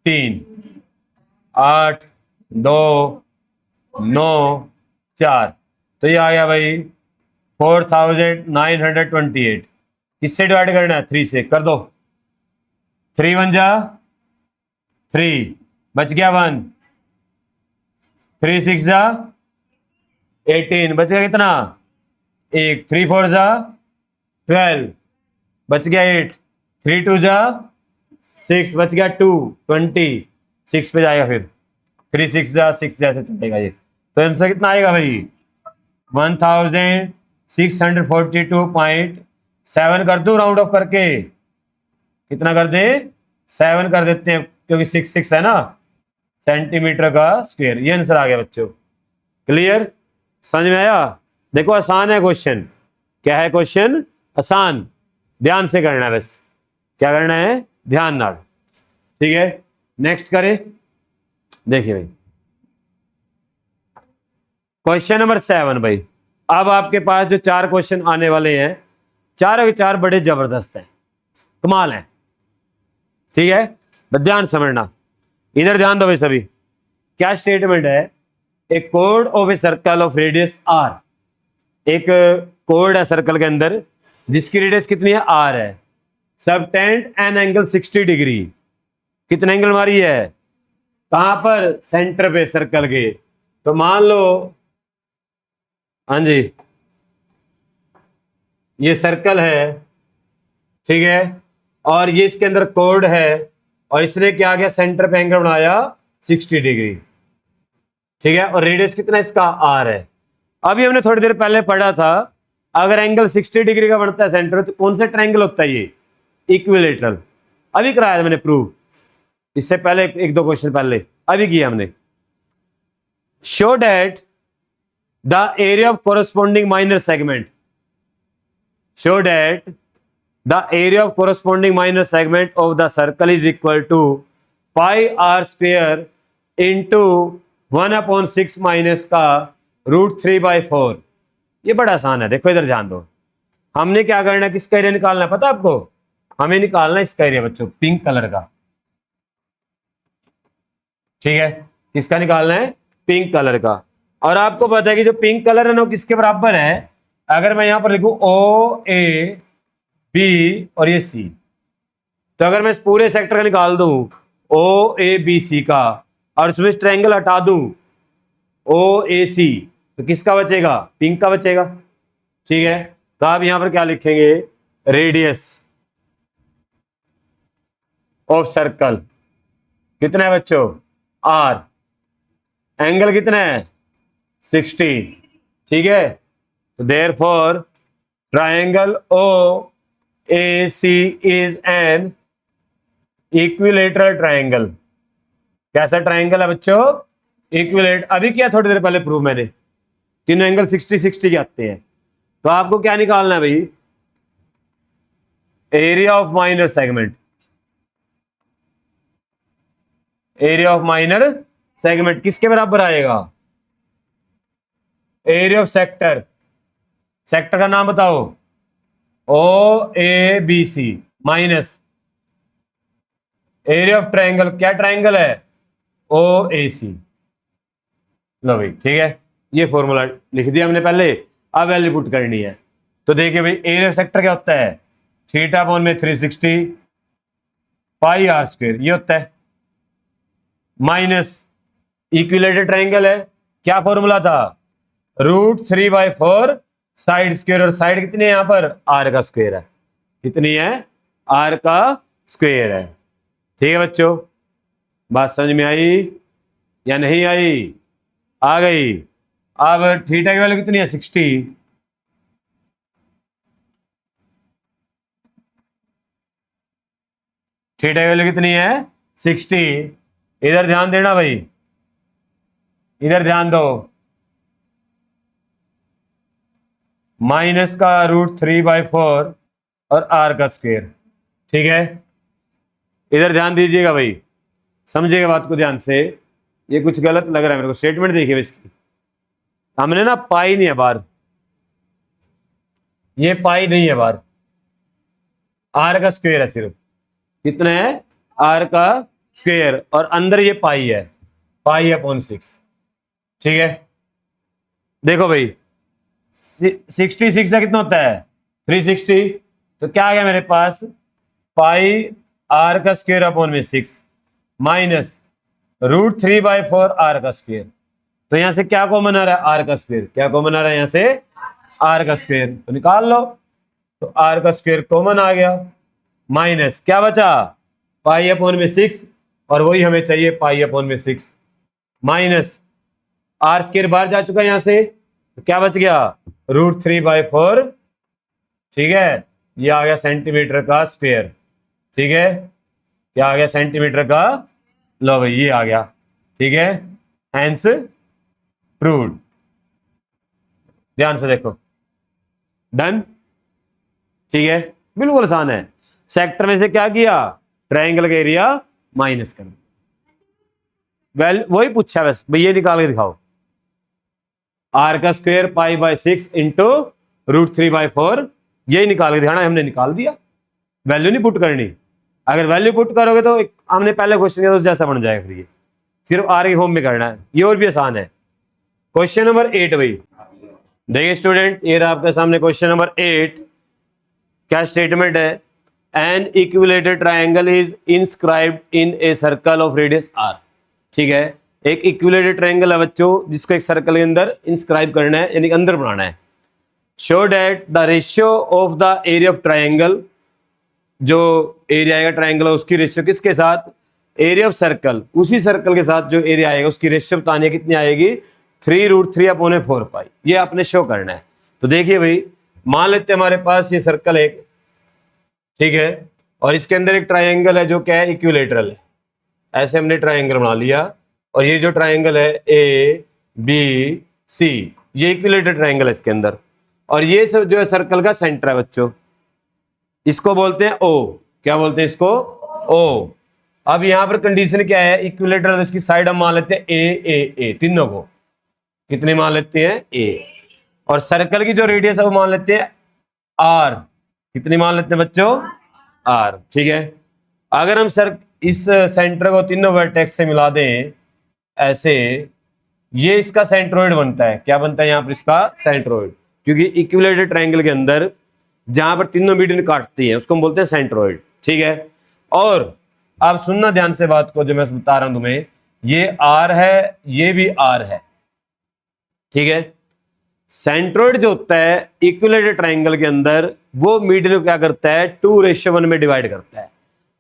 3 8 2 9 4, तो ये आ गया भाई 4928, किससे डिवाइड करना है 3 से, कर दो, 3 1 जा 3, बच गया 1, 3 6 जा 18, बच गया कितना 1, 3 4 जा 12, बच गया 8, 3 2 जा 6, बच गया 2 20, 6 पे जाएगा फिर, 3 6 जा 6 जैसे चलेगा ये, तो आंसर कितना आएगा भाई 1642.7 कर दूं राउंड ऑफ करके, कितना कर दे 7 कर देते हैं, क्योंकि 6 6 है ना सेंटीमीटर का स्क्वायर, ये आंसर आ गया बच्चों, क्लियर, समझ में आया। देखो आसान है क्वेश्चन, क्या है क्वेश्चन, आसान, ध्यान से करना है बस, क्या करना है ध्यान नाल, ठीक है। नेक्स्ट करें, देखिए भाई क्वेश्चन नंबर 7 भाई, अब आपके पास जो 4 क्वेश्चन आने वाले हैं, चारों के 4 बड़े जबरदस्त हैं, कमाल है, ठीक है, बस ध्यान समझना, इधर ध्यान दो भाई सभी, क्या स्टेटमेंट है, ए कोड of a circle of radius r, एक कोड है सर्कल के अंदर जिसकी रेडियस कितनी है आर है, सबटेंड एन एंगल 60 डिग्री, कितने एंगल मारी है, कहां पर, सेंटर पे सर्कल के, तो मान लो हाँ जी ये सर्कल है, ठीक है, और ये इसके अंदर कोड है, और इसने क्या किया सेंटर पे एंगल बनाया 60 डिग्री, ठीक है, और रेडियस कितना इसका आर है। अभी हमने थोड़ी देर पहले पढ़ा था, अगर एंगल 60 डिग्री का बनता है सेंटर, तो कौन सा ट्रायंगल होता है ये, इक्विलेटरल, अभी कराया था मैंने प्रूव, इससे पहले एक दो क्वेश्चन पहले अभी किया हमने। Show that the area of corresponding minor segment, show that the area of corresponding minor segment of the circle is equal to pi R square into 1/6 minus का √3/4। ये बड़ा आसान है, देखो इधर ध्यान दो। हमने क्या करना है, किसका एरिया निकालना है पता है आपको? हमें निकालना है इसका एरिया बच्चों, पिंक कलर का, ठीक है। किसका निकालना है? पिंक कलर का। और आपको पता है कि जो पिंक कलर है ना वो किसके बराबर है? अगर मैं यहां पर लिखूं ओ ए बी और ये सी, तो अगर मैं इस पूरे सेक्टर का निकाल दूं ओ ए बी सी का और उसमें ट्रायंगल हटा दूं ओ ए सी, तो किसका बचेगा? पिंक का बचेगा, ठीक है। तो आप यहां पर क्या लिखेंगे? रेडियस ऑफ सर्कल कितना है बच्चों? आर। एंगल कितना है? 60, ठीक है। तो therefore triangle O A C is an equilateral triangle. कैसा ट्रायंगल है बच्चों? इक्विलेट। अभी किया थोड़ी देर पहले प्रूव मैंने, तीनों एंगल 60-60 के आते हैं। तो आपको क्या निकालना है भाई? Area of minor segment, area of minor segment किसके बराबर आएगा? एरिया ऑफ सेक्टर, सेक्टर का नाम बताओ, O A B C minus area of triangle, क्या ट्रायंगल है? ओ ए सी। लो भाई, ठीक है, ये फॉर्मूला लिख दिया हमने पहले, अब वैल्यू पुट करनी है। तो देखिए भाई, एरिया ऑफ सेक्टर क्या होता है? थीटा अपॉन में 360 पाई आर स्क्वायर, ये होता है, माइनस इक्विलेटरल ट्रायंगल है, क्या फॉर्मूला था? √3/4 साइड स्क्वायर, और साइड कितनी है यहां पर? आर का स्क्वायर है। कितनी है? आर का स्क्वायर है, ठीक है बच्चों। बात समझ में आई या नहीं आई? आ गई। अब थीटा की वैल्यू कितनी है? 60। थीटा की वैल्यू कितनी है? 60। इधर ध्यान देना भाई, इधर ध्यान दो, माइनस का √3/4 और आर का स्क्वायर, ठीक है। इधर ध्यान दीजिएगा भाई, समझिएगा बात को ध्यान से। ये कुछ गलत लग रहा है मेरे को, स्टेटमेंट देखिए इसकी। हमने ना पाई नहीं है बार, ये पाई नहीं है बार, आर का स्क्वायर है सिर्फ। कितना है? आर का स्क्वायर, और अंदर ये पाई है, पाई अपॉन 6, ठीक है। देखो भाई, 66 का कितना होता है? 360। तो क्या आ गया मेरे पास? पाई आर का स्क्वायर अपॉन में 6 माइनस √3/4 आर का स्क्वायर। तो यहां से क्या कॉमन आ रहा है? आर का स्क्वायर। क्या कॉमन आ रहा है यहां से? आर का स्क्वायर। तो निकाल लो, तो आर का स्क्वायर कॉमन आ गया, माइनस क्या बचा? पाई अपॉन में 6, और वही हमें चाहिए, पाई अपॉन में 6 माइनस आर स्क्वायर बाहर जा चुका है यहां से, तो क्या बच गया? √3/4, ठीक है। ये आ गया सेंटीमीटर का स्क्वायर, ठीक है। क्या आ गया? सेंटीमीटर का। लो भाई, ये आ गया, ठीक है। Hence proved. ध्यान से देखो, डन, ठीक है, बिल्कुल आसान है। सेक्टर में से क्या किया? ट्रायंगल का एरिया माइनस कर, वेल वही पूछा बस भाई, ये निकाल के दिखाओ। आर का स्क्वायर पाई/6 इंटू √3/4, यही निकाल के दिखाना है। हमने निकाल दिया, वैल्यू नहीं पुट करनी। अगर वैल्यू पुट करोगे तो हमने पहले क्वेश्चन किया तो जैसा बन जाएगा, फिर ये सिर्फ आर के होम में करना है। ये और भी आसान है। क्वेश्चन नंबर 8 भाई, देखिए स्टूडेंट, ये रहा आपके सामने क्वेश्चन नंबर 8। क्या स्टेटमेंट है? An equilateral triangle is inscribed in a circle of radius R, ठीक है। एक इक्विलेटरल ट्रायंगल है बच्चों, जिसको एक सर्कल के अंदर इंस्क्राइब करना है, यानी अंदर बनाना है। Show that the ratio of the area of triangle, जो एरिया आएगा ट्रायंगल उसकी रेशियो किसके साथ? एरिया ऑफ सर्कल, उसी सर्कल के साथ जो एरिया आएगा उसकी रेशियो बतानी है, कितनी आएगी? 3√3/4 पाई। ये आपने शो करना है। तो देखिए भाई, मान लेते हैं हमारे पास ये सर्कल एक, ठीक है, और इसके अंदर एक ट्रायंगल है जो क्या है, इक्विलेटरल है। ऐसे हमने ट्रायंगल बना लिया, और ये जो ट्रायंगल है ए बी सी, ये इक्विलेटरल ट्रायंगल है इसके अंदर। और ये सब जो है सर्कल का सेंटर है बच्चों, इसको बोलते हैं ओ। क्या बोलते हैं इसको? ओ। अब यहां पर कंडीशन क्या है, इक्विलेटरल, इसकी साइड हम मान लेते हैं ए तीनों को। कितने मान लेते हैं? ए। और सर्कल की जो रेडियस है वो मान लेते हैं आर। कितनी मान लेते हैं बच्चों? आर। ठीक है। अगर हम इस सेंटर को तीनों वर्टेक्स से मिला दें ऐसे, ये इसका सेंट्रोइड बनता है। क्या बनता है यहां पर? इसका सेंट्रोइड। क्योंकि इक्विलेटरल ट्रायंगल के अंदर जहां पर तीनों मीडियन काटती है उसको हम बोलते हैं सेंट्रोइड। ठीक है। और आप सुनना ध्यान से बात को, जो मैं बता रहा हूं तुम्हें, ये आर है, ये भी आर है। ठीक है। सेंट्रोइड जो होता है इक्विलेटरल ट्रायंगल के अंदर, वो मीडियन को क्या करता है? 2:1 में डिवाइड करता है।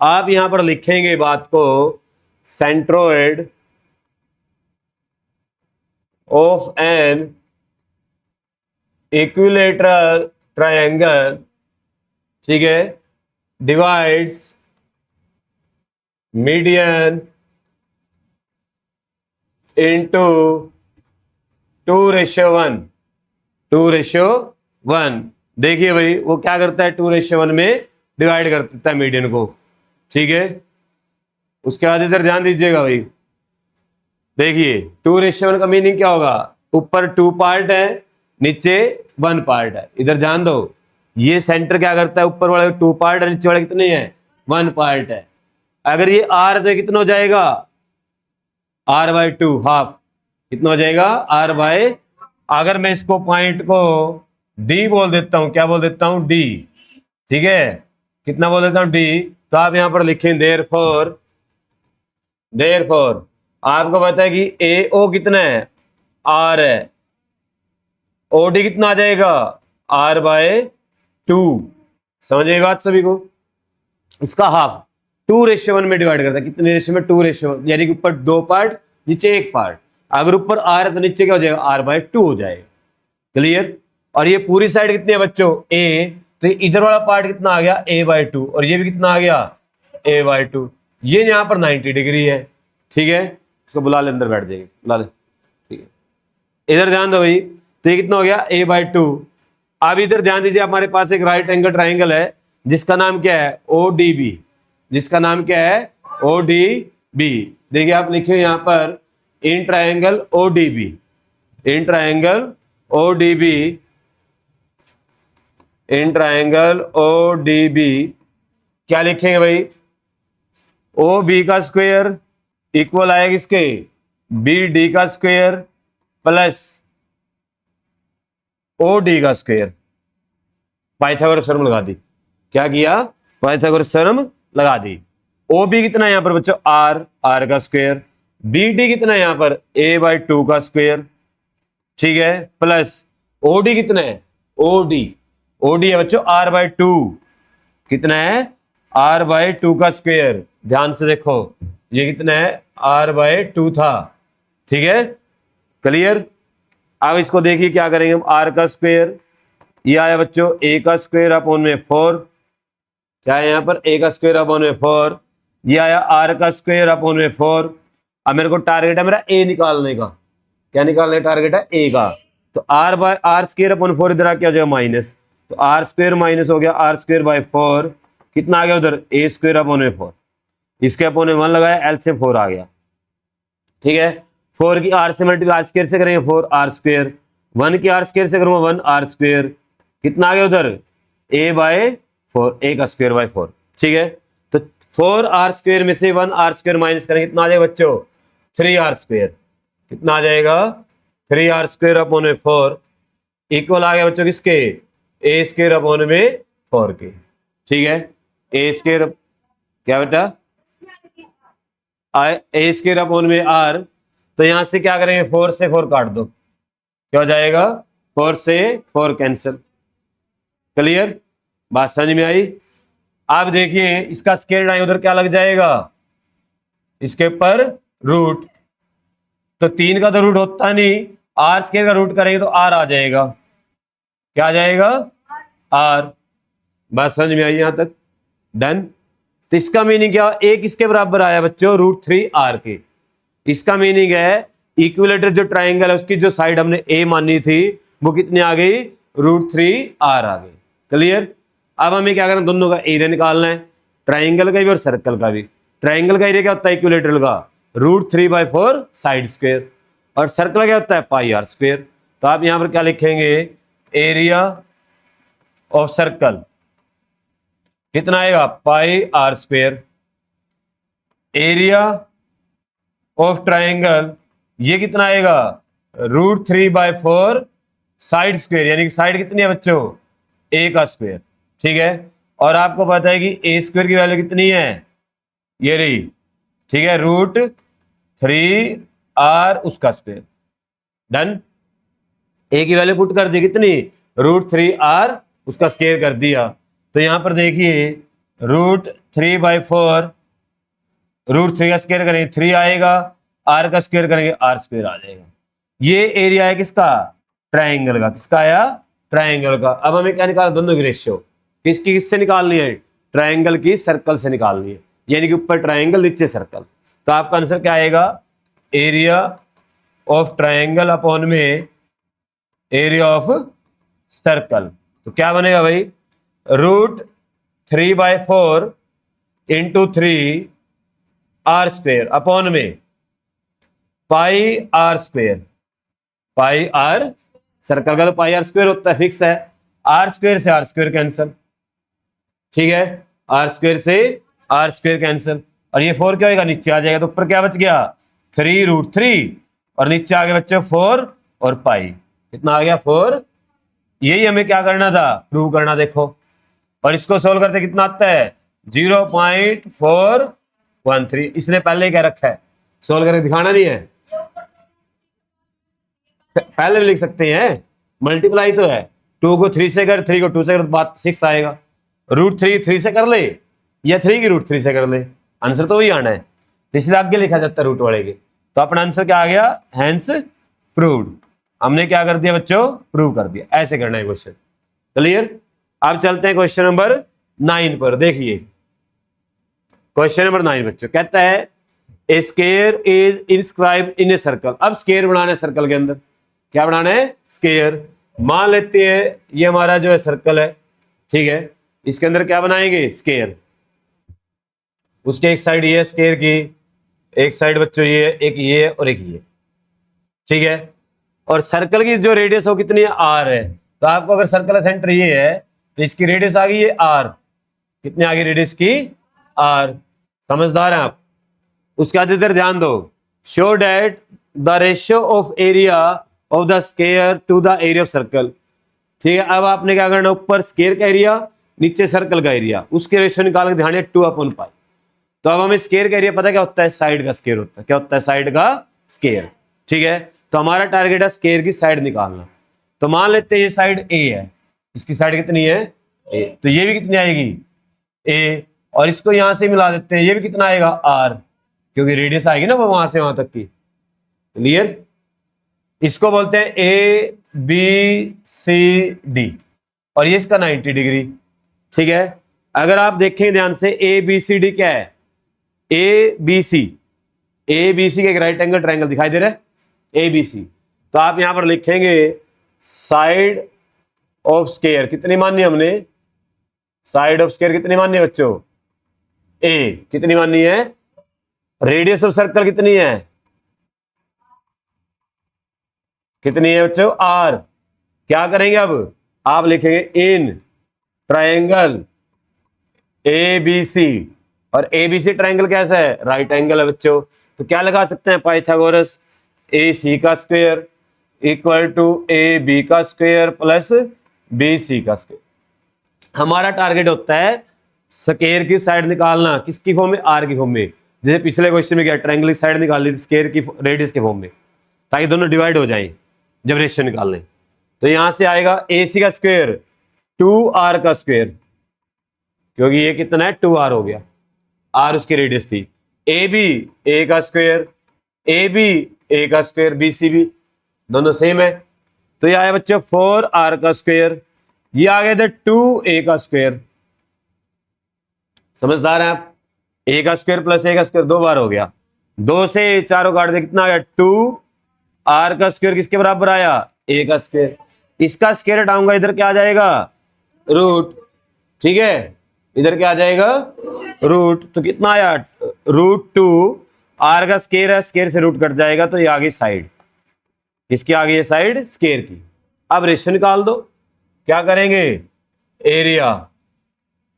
आप यहां पर लिखेंगे बात को, centroid of N equilateral triangle, ठीक है, डिवाइड्स मीडियन इंटू 2:1। 2:1। देखिए भाई वो क्या करता है, 2:1 में डिवाइड कर देता है मीडियन को। ठीक है। उसके बाद इधर ध्यान दीजिएगा भाई, देखिए 2:1 का मीनिंग क्या होगा? ऊपर 2 पार्ट है, नीचे 1 पार्ट है। इधर ध्यान दो, ये सेंटर क्या करता है, ऊपर वाले 2 पार्ट है, नीचे वाले कितने हैं? 1 पार्ट है। अगर ये आर है तो कितना हो जाएगा? r/2 half. कितना हो जाएगा? r/। अगर मैं इसको पॉइंट को डी बोल देता हूं, क्या बोल देता हूं? डी। ठीक है। कितना बोल देता हूं? डी। तो आप यहां पर लिखें देयरफॉर आपको पता है कि ए ओ कितना है? आर है। ओ डी कितना आ जाएगा? r/2। समझ में बात सभी को? इसका हाफ 2:1 में डिवाइड करता है। कितने रेशियो में? 2:1, यानी कि ऊपर 2 पार्ट, नीचे 1 पार्ट। अगर ऊपर आर है तो नीचे क्या हो जाएगा? r/2 हो जाएगा। क्लियर। और ये पूरी साइड कितनी है बच्चों? ए। तो इधर वाला पार्ट कितना आ गया? a/2। और ये भी कितना आ गया? a/2। ये यहां पर 90 डिग्री है। ठीक है। इसको बुला ले, अंदर बैठ जाएगी, बुला ले। ठीक है। इधर ध्यान दो भाई, तो ये कितना हो गया? a/2। अब इधर ध्यान दीजिए, हमारे पास एक राइट एंगल ट्राइंगल है जिसका नाम क्या है? ODB। जिसका नाम क्या है? ODB। देखिए आप लिखे यहां पर in triangle ODB, in triangle ODB, in triangle ODB। क्या लिखेंगे भाई? OB का स्क्वायर इक्वल आएगा किसके? BD का स्क्वायर प्लस OD का स्क्वायर। पाइथागोरस थ्योरम लगा दी। क्या किया? पाइथागोरस थ्योरम लगा दी। OB कितना है यहां पर बच्चों? R का स्क्वायर। BD कितना है यहां पर? a/2 का स्क्वायर। ठीक है। प्लस OD कितना है? OD है बच्चों r/2। कितना है? r/2 का स्क्वायर। ध्यान से देखो, ये कितना है? r/2 था। ठीक है। क्लियर। अब इसको देखिए क्या करेंगे हम। r का स्क्वायर, ये आया बच्चों a का स्क्वायर अपॉन में 4। क्या है यहां पर? a का स्क्वायर अपॉन में 4। ये आया r का स्क्वायर अपॉन में 4। अब मेरे को टारगेट है मेरा a निकालने का। क्या निकालने? टारगेट है a का। तो r/r² अपॉन 4 इधर आ क्या हो जाएगा? माइनस। तो r² माइनस हो गया r²/4। कितना आ गया उधर? a² अपॉन में 4। इसके अपॉन में 1 लगाया, एल से 4 आ गया। ठीक है। 4 की r से मल्टीप्लाई r² से करेंगे 4r²। 1 की r² से करूंगा 1r²। कितना आ गया उधर? a/4, a का स्क्वायर/4। ठीक है। तो 4r² में से 1r² माइनस करेंगे, कितना आ जाएगा बच्चों? 3r²। कितना आ जाएगा? 3r² अपॉन में 4 इक्वल आ गया बच्चों किसके? a² अपॉन में 4 के। ठीक है। a², क्या बेटा? a² अपॉन में r। तो यहां से क्या करेंगे? 4 से 4 काट दो, क्या हो जाएगा? 4 से 4 कैंसिल। क्लियर। बात समझ में आई? आप देखिए इसका स्क्वायर लाइन उधर क्या लग जाएगा? इसके ऊपर रूट। तो 3 का तो रूट होता नहीं, r² का रूट करेंगे तो r आ जाएगा। क्या आ जाएगा? r। बात समझ में आई यहां तक? डन। तो इसका मीनिंग क्या, ए किसके बराबर आया बच्चों, √3r के। इसका मीनिंग है इक्विलेटरल जो ट्राइंगल है उसकी जो साइड हमने ए मानी थी वो कितनी आ गई, √3r आ गई। क्लियर। अब हमें क्या करना, दोनों का एरिया निकालना है, ट्राइंगल का भी और सर्कल का भी। ट्राइंगल का एरिया क्या होता है इक्विलेटरल का, √3/4 साइड स्क्वायर, और सर्कल क्या होता है πr²। तो आप यहां पर क्या लिखेंगे, एरिया ऑफ सर्कल कितना आएगा πr², एरिया ऑफ ट्राइंगल ये कितना आएगा √3/4 साइड स्क्वायर, यानी कि साइड कितनी है बच्चों, a का स्क्वायर। ठीक है, और आपको पता है कि a² की वैल्यू कितनी है, ये रही। ठीक है, √3r उसका स्क्वायर। डन। a की वैल्यू पुट कर दी कितनी, √3r उसका स्क्वायर कर दिया। तो यहां पर देखिए √3/4, √3 का स्क्वायर करेंगे 3 आएगा, r का स्क्वायर करेंगे r² आ जाएगा। ये एरिया है किसका, ट्राइंगल का। किसका आया, ट्राइंगल का। अब हमें क्या निकालना, दोनों की रेशियो किसकी किससे निकालनी है, ट्राइंगल की सर्कल से निकालनी है, यानी कि ऊपर ट्राइंगल नीचे सर्कल। तो आपका आंसर क्या आएगा, एरिया ऑफ ट्राइंगल अपॉन में एरिया ऑफ सर्कल। तो क्या बनेगा भाई, √3/4 इंटू 3r² अपॉन में πr²। πr सर्कल का तो πr² होता है, फिक्स है। r² से r² कैंसिल। ठीक है, r² से r² कैंसिल, और ये 4 क्या होगा, नीचे आ जाएगा। तो ऊपर क्या बच गया, 3√3, और नीचे आ गया बच्चों 4 और पाई, कितना आ गया 4। यही हमें क्या करना था, प्रूव करना। देखो, और इसको सोल्व करते कितना आता है, 0.413। इसने पहले क्या रखा है, सोल्व करके दिखाना नहीं है, पहले भी लिख सकते हैं, मल्टीप्लाई तो है। 2 को 3 से कर, 3 को 2 से कर, बात 6 आएगा। √3 3 से कर ले, या 3 की √3 से कर ले, आंसर तो वही आना है। इसलिए आगे लिखा जाता है रूट वाले के। तो अपना आंसर क्या आ गया, हेंस प्रूव्ड। हमने क्या कर दिया बच्चों, प्रूव कर दिया। ऐसे करना है क्वेश्चन। क्लियर। अब चलते हैं क्वेश्चन नंबर 9 पर। देखिए क्वेश्चन नंबर 9 बच्चों कहता है, a square is inscribed in a circle. अब स्क्वायर बनाना है सर्कल के अंदर। क्या बनाना है, स्क्वायर। मान लेते हैं ये हमारा जो है सर्कल है, ठीक है, इसके अंदर क्या बनाएंगे, स्क्वायर। उसके एक साइड ये है स्क्वायर की, एक साइड बच्चों ये, एक ये और एक ये। ठीक है, और सर्कल की जो रेडियस हो कितनी है, r है। तो आपको अगर सर्कल का सेंटर ये है तो इसकी रेडियस आ गई है r। कितनी आ गई रेडियस की, r। समझदार हैं आप। उसके बाद इधर ध्यान दो, show that the ratio of area of the square to the area of circle. ठीक है, अब आपने क्या करना, ऊपर स्क्वायर का एरिया, नीचे सर्कल का एरिया, उसके रेशियो निकाल के ध्यान है 2/π। तो अब हमें स्क्वायर का एरिया पता क्या होता है, साइड का स्क्वायर होता है। क्या होता है, साइड का स्क्वायर। ठीक है, तो हमारा टारगेट है स्क्वायर की साइड निकालना। तो मान लेते हैं ये साइड ए है, इसकी साइड कितनी है, ए। तो ये भी कितनी आएगी, ए। और इसको यहां से मिला देते हैं, ये भी कितना आएगा, आर, क्योंकि रेडियस आएगी ना वो वहां से वहां तक की। क्लियर। इसको बोलते हैं ए बी सी डी, और ये इसका 90 डिग्री। ठीक है, अगर आप देखें ध्यान से, ए बी सी डी क्या है, ए बी सी का एक राइट एंगल ट्रायंगल दिखाई दे रहा है, ए बी सी। तो आप यहां पर लिखेंगे साइड ऑफ स्क्वायर कितनी मानी हमने, साइड ऑफ स्क्वायर कितनी मानी है बच्चों, ए। कितनी मानी है, रेडियस ऑफ सर्कल कितनी है, कितनी है बच्चों, आर। क्या करेंगे अब, आप लिखेंगे इन ट्रायंगल ए बी सी, और ए बी सी ट्रायंगल कैसा है, राइट एंगल है बच्चों। तो क्या लगा सकते हैं, पाइथागोरस ए सी का square equal to A B का स्क्वायर प्लस बी सी का स्क्वायर। हमारा टारगेट होता है स्क्वायर की साइड निकालना, किसकी फॉर्म में, आर की फॉर्म में। जैसे पिछले क्वेश्चन में क्या, ट्रायंगल की साइड निकाल ली स्क्वायर की रेडियस के फॉर्म में, ताकि दोनों डिवाइड हो जाए जब रेशियो निकालने। तो यहां से आएगा ए सी का स्क्वायर 2r का स्क्वायर, क्योंकि ये कितना है, 2r हो गया, r उसकी रेडियस थी। ए बी ए का स्क्वायर, ए बी ए का स्क्वायर, बी सी बी दोनों सेम है। तो ये आया बच्चों 4r का स्क्वायर, ये आ गया था 2a का स्क्वायर। समझदार हैं आप। ए का स्क्वायर प्लस ए का स्क्वायर 2 बार हो गया, 2 से 4 काट दे कितना आ गया 2, आर का स्क्वायर किसके बराबर आया ए का स्क्वायर, इसका स्क्वायर हटाऊंगा इधर क्या आ जाएगा रूट, ठीक है इधर क्या आ जाएगा रूट, तो कितना आया √2, आर का स्क्वायर है स्क्वायर से रूट कट जाएगा तो ये आ गई साइड, इसकी आ गई है साइड स्क्वायर की। अब रेशियो निकाल दो, क्या करेंगे area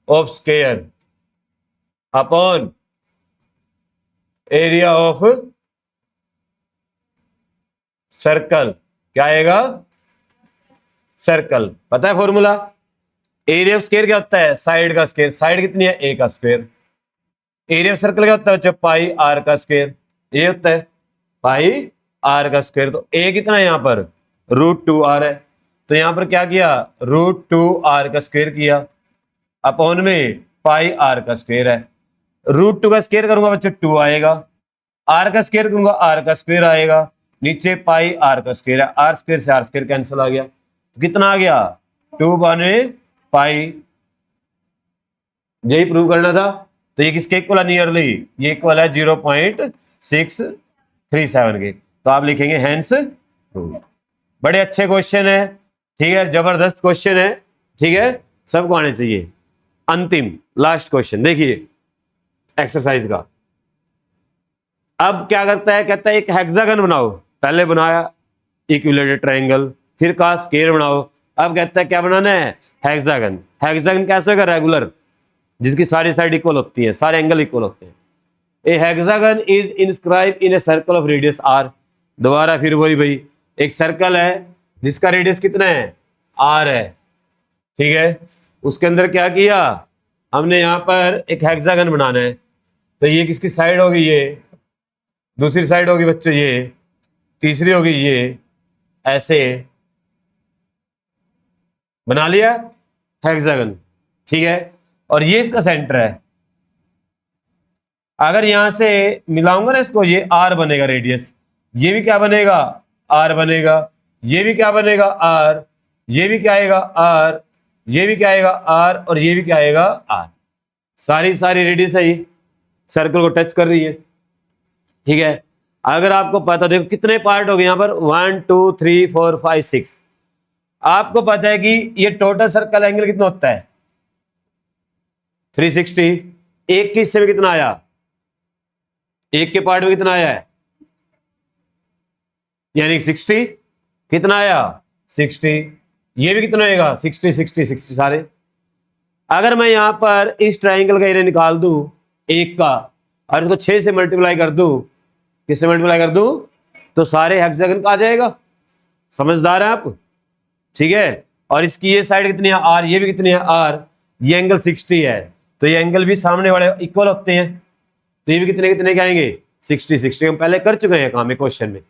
of square upon area of circle, क्या आएगा सर्कल, पता है फॉर्मूला, एरिया ऑफ स्क्वायर क्या होता है साइड का स्क्वायर, साइड कितनी है ए का स्क्वायर, एरिया ऑफ सर्कल क्या होता है बच्चों पाई आर का स्क्वायर, ये होता है पाई आर का स्क्वायर, तो ए कितना है यहां पर √2 आर है, तो यहां पर क्या किया √2 आर का स्क्वायर किया अपॉन में पाई आर का स्क्वायर है, √2 का स्क्वायर करूंगा बच्चों 2 आएगा, आर का स्क्वायर करूंगा आर का स्क्वायर आएगा, नीचे पाई आर का स्क्वायर है, आर स्क्वायर से आर स्क्वायर कैंसिल आ गया, तो कितना आ गया 2 बाने पाई, यही प्रूव करना था, तो ये किसके इक्वल है नियरली, ये इक्वल है 0.637 के, तो आप लिखेंगे हेंस प्रूव। बड़े अच्छे क्वेश्चन है, ठीक है जबरदस्त क्वेश्चन है, ठीक है सबको आने चाहिए। अंतिम लास्ट क्वेश्चन देखिए एक्सरसाइज का, अब क्या करता है कहता है एक हेक्सागन बनाओ, पहले बनाया इक्विलेटरल ट्रायंगल, फिर कहा स्क्वायर बनाओ, अब कहता है क्या बनाना है हेक्सागन, हेक्सागन कैसे होगा रेगुलर जिसकी सारी साइड इक्वल होती है सारे एंगल इक्वल होते हैं, a hexagon is inscribe in a circle of radius r, दोबारा फिर वही भाई एक सर्कल है जिसका रेडियस कितना है आर है, ठीक है उसके अंदर क्या किया हमने यहां पर एक हेक्सागन बनाना है, तो ये किसकी साइड होगी ये, दूसरी साइड होगी बच्चों ये, तीसरी होगी ये, ऐसे बना लिया हेक्सागन, ठीक है और ये इसका सेंटर है, अगर यहां से मिलाऊंगा ना इसको ये आर बनेगा रेडियस, ये भी क्या बनेगा आर बनेगा, ये भी क्या बनेगा आर, ये भी क्या आएगा आर, ये भी क्या आएगा आर और ये भी क्या आएगा आर, सारी सारी रेडियस है ये सर्कल को टच कर रही है, ठीक है। अगर आपको पता देखो कितने पार्ट हो गए यहां पर 1 2 3 4 5 6, आपको पता है कि ये टोटल सर्कल एंगल कितना होता है 360, एक के हिस्से में कितना आया, एक के पार्ट में कितना आया है यानी 60, कितना आया 60, ये भी कितना आएगा 60 60 60 सारे। अगर मैं यहां पर इस ट्राइंगल का एरिया निकाल दूं एक का और इसको 6 से मल्टीप्लाई कर दूं, किससे मल्टीप्लाई कर दूं तो सारे हेक्सागन का आ जाएगा, समझदार है आप, ठीक है। और इसकी ये साइड कितनी है आर, ये भी कितनी है आर, ये एंगल 60 है, तो ये एंगल भी सामने वाले इक्वल होते हैं, तो ये भी कितने कितने के आएंगे 60 60, हम पहले कर चुके हैं काम क्वेश्चन में,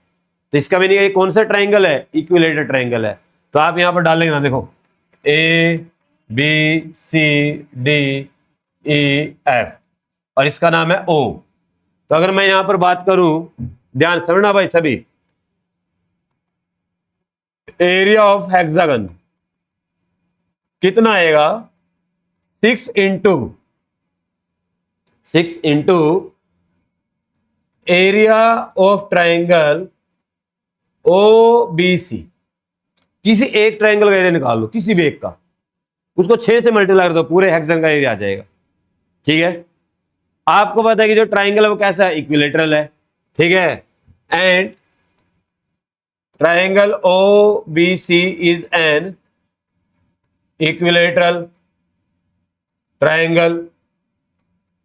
तो इसका मीनिंग ये कौन सा ट्राइंगल है इक्विलेटरल ट्राइंगल है, तो आप यहां पर डालेंगे ना देखो A B C D E F और इसका नाम है ओ, तो अगर मैं यहां पर बात करूं ध्यान समझना भाई सभी, एरिया ऑफ हेक्सागन कितना आएगा 6 into area of triangle O B C, किसी एक ट्राइंगल का एरिया निकाल लो किसी भी एक का, उसको 6 से मल्टीप्लाई कर दो पूरे हेक्सागन का एरिया आ जाएगा, ठीक है। आपको पता है कि जो ट्राइंगल है वो कैसा है इक्विलेटरल है, ठीक है, and triangle O B C is an equilateral triangle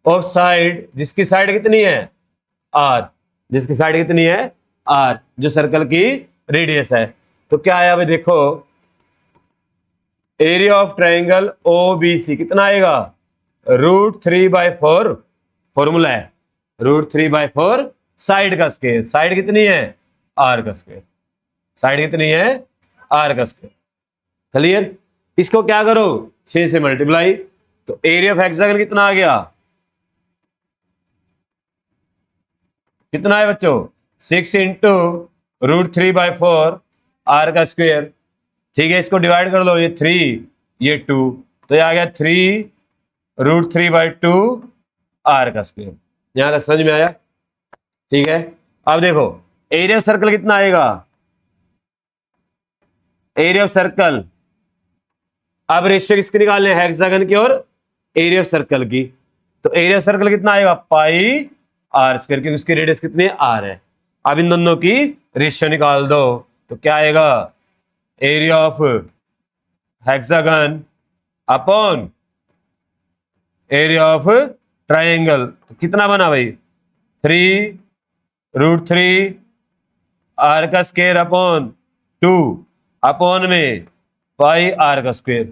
of side, जिसकी साइड कितनी है आर, जिसकी साइड कितनी है आर, जो सर्कल की रेडियस है, तो क्या आया भाई देखो area of triangle O B C कितना आएगा √3/4, फॉर्मूला है √3/4 साइड का स्क्वायर, साइड कितनी है आर का स्क्वायर, साइड कितनी है आर का स्क्वायर, क्लियर। इसको क्या करो 6 से मल्टीप्लाई, तो एरिया ऑफ हेक्सागन कितना आ गया, कितना है बच्चों 6 इंटू √3/4 आर का स्क्वायर, ठीक है। इसको डिवाइड कर लो, ये 3 ये 2, तो ये आ गया 3 √3/2 आर का स्क्वायर। यहां तक समझ में आया? ठीक है, अब देखो एरिया ऑफ सर्कल कितना आएगा, एरिया ऑफ सर्कल। अब रेशियो किसके निकालने हैं, हेक्सागन की और एरिया ऑफ सर्कल की। तो एरिया ऑफ सर्कल कितना आएगा, पाई आर स्क्वायर, क्योंकि उसकी रेडियस कितनी है, आर है। अब इन दोनों की रेशियो निकाल दो, तो क्या आएगा, area of hexagon upon area of triangle. तो कितना बना भाई, 3√3 आर का स्क्वायर अपॉन 2 अपॉन में पाई आर का स्क्वायर।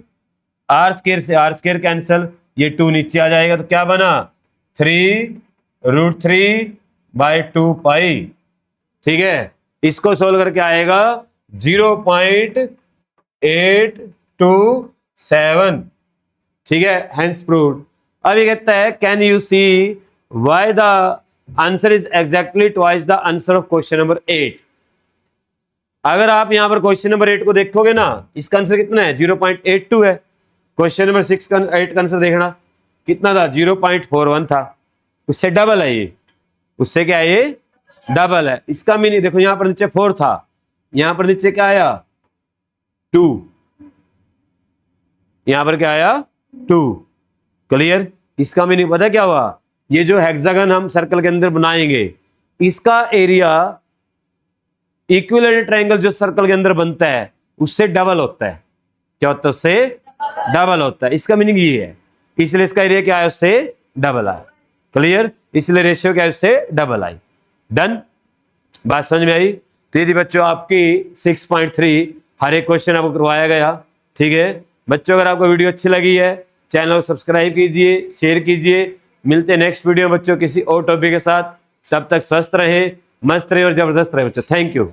आर स्क्वायर से आर स्क्वायर कैंसिल, ये 2 नीचे आ जाएगा, तो क्या बना, 3√3/2 पाई। ठीक है, इसको सोल्व करके आएगा 0.827। ठीक है, हेंस प्रूव्ड। अब ये कहता है can you see why the answer is exactly twice the answer of question number 8। अगर आप यहां पर क्वेश्चन नंबर 8 को देखोगे ना, इसका आंसर कितना है, 0.82 है। क्वेश्चन नंबर 6 का 8 का आंसर देखना कितना था, 0.41 था। उससे डबल है ये, उससे क्या है, ये डबल है। इसका मीनिंग देखो, यहां पर नीचे 4 था, यहां पर नीचे क्या आया, 2, यहां पर क्या आया, 2। क्लियर? इसका मीनिंग पता क्या हुआ, ये जो हेक्सागन हम सर्कल के अंदर बनाएंगे, इसका एरिया इक्विलेटरल ट्रायंगल जो सर्कल के अंदर बनता है उससे डबल होता है। क्या होता है, उससे डबल होता है। इसका मीनिंग ये है, इसलिए इसका एरिया क्या है, उससे डबल आया। क्लियर? इसलिए रेशियो क्या है, उससे डबल आई। डन, बात समझ में आई? तो यदि बच्चों आपकी 6.3 हर एक क्वेश्चन आपको करवाया गया। ठीक है बच्चों, अगर आपको वीडियो अच्छी लगी है चैनल को सब्सक्राइब कीजिए, शेयर कीजिए। मिलते हैं नेक्स्ट वीडियो बच्चों किसी और टॉपिक के साथ। तब तक स्वस्थ रहे, मस्त रहे और जबरदस्त रहे बच्चों। Thank you.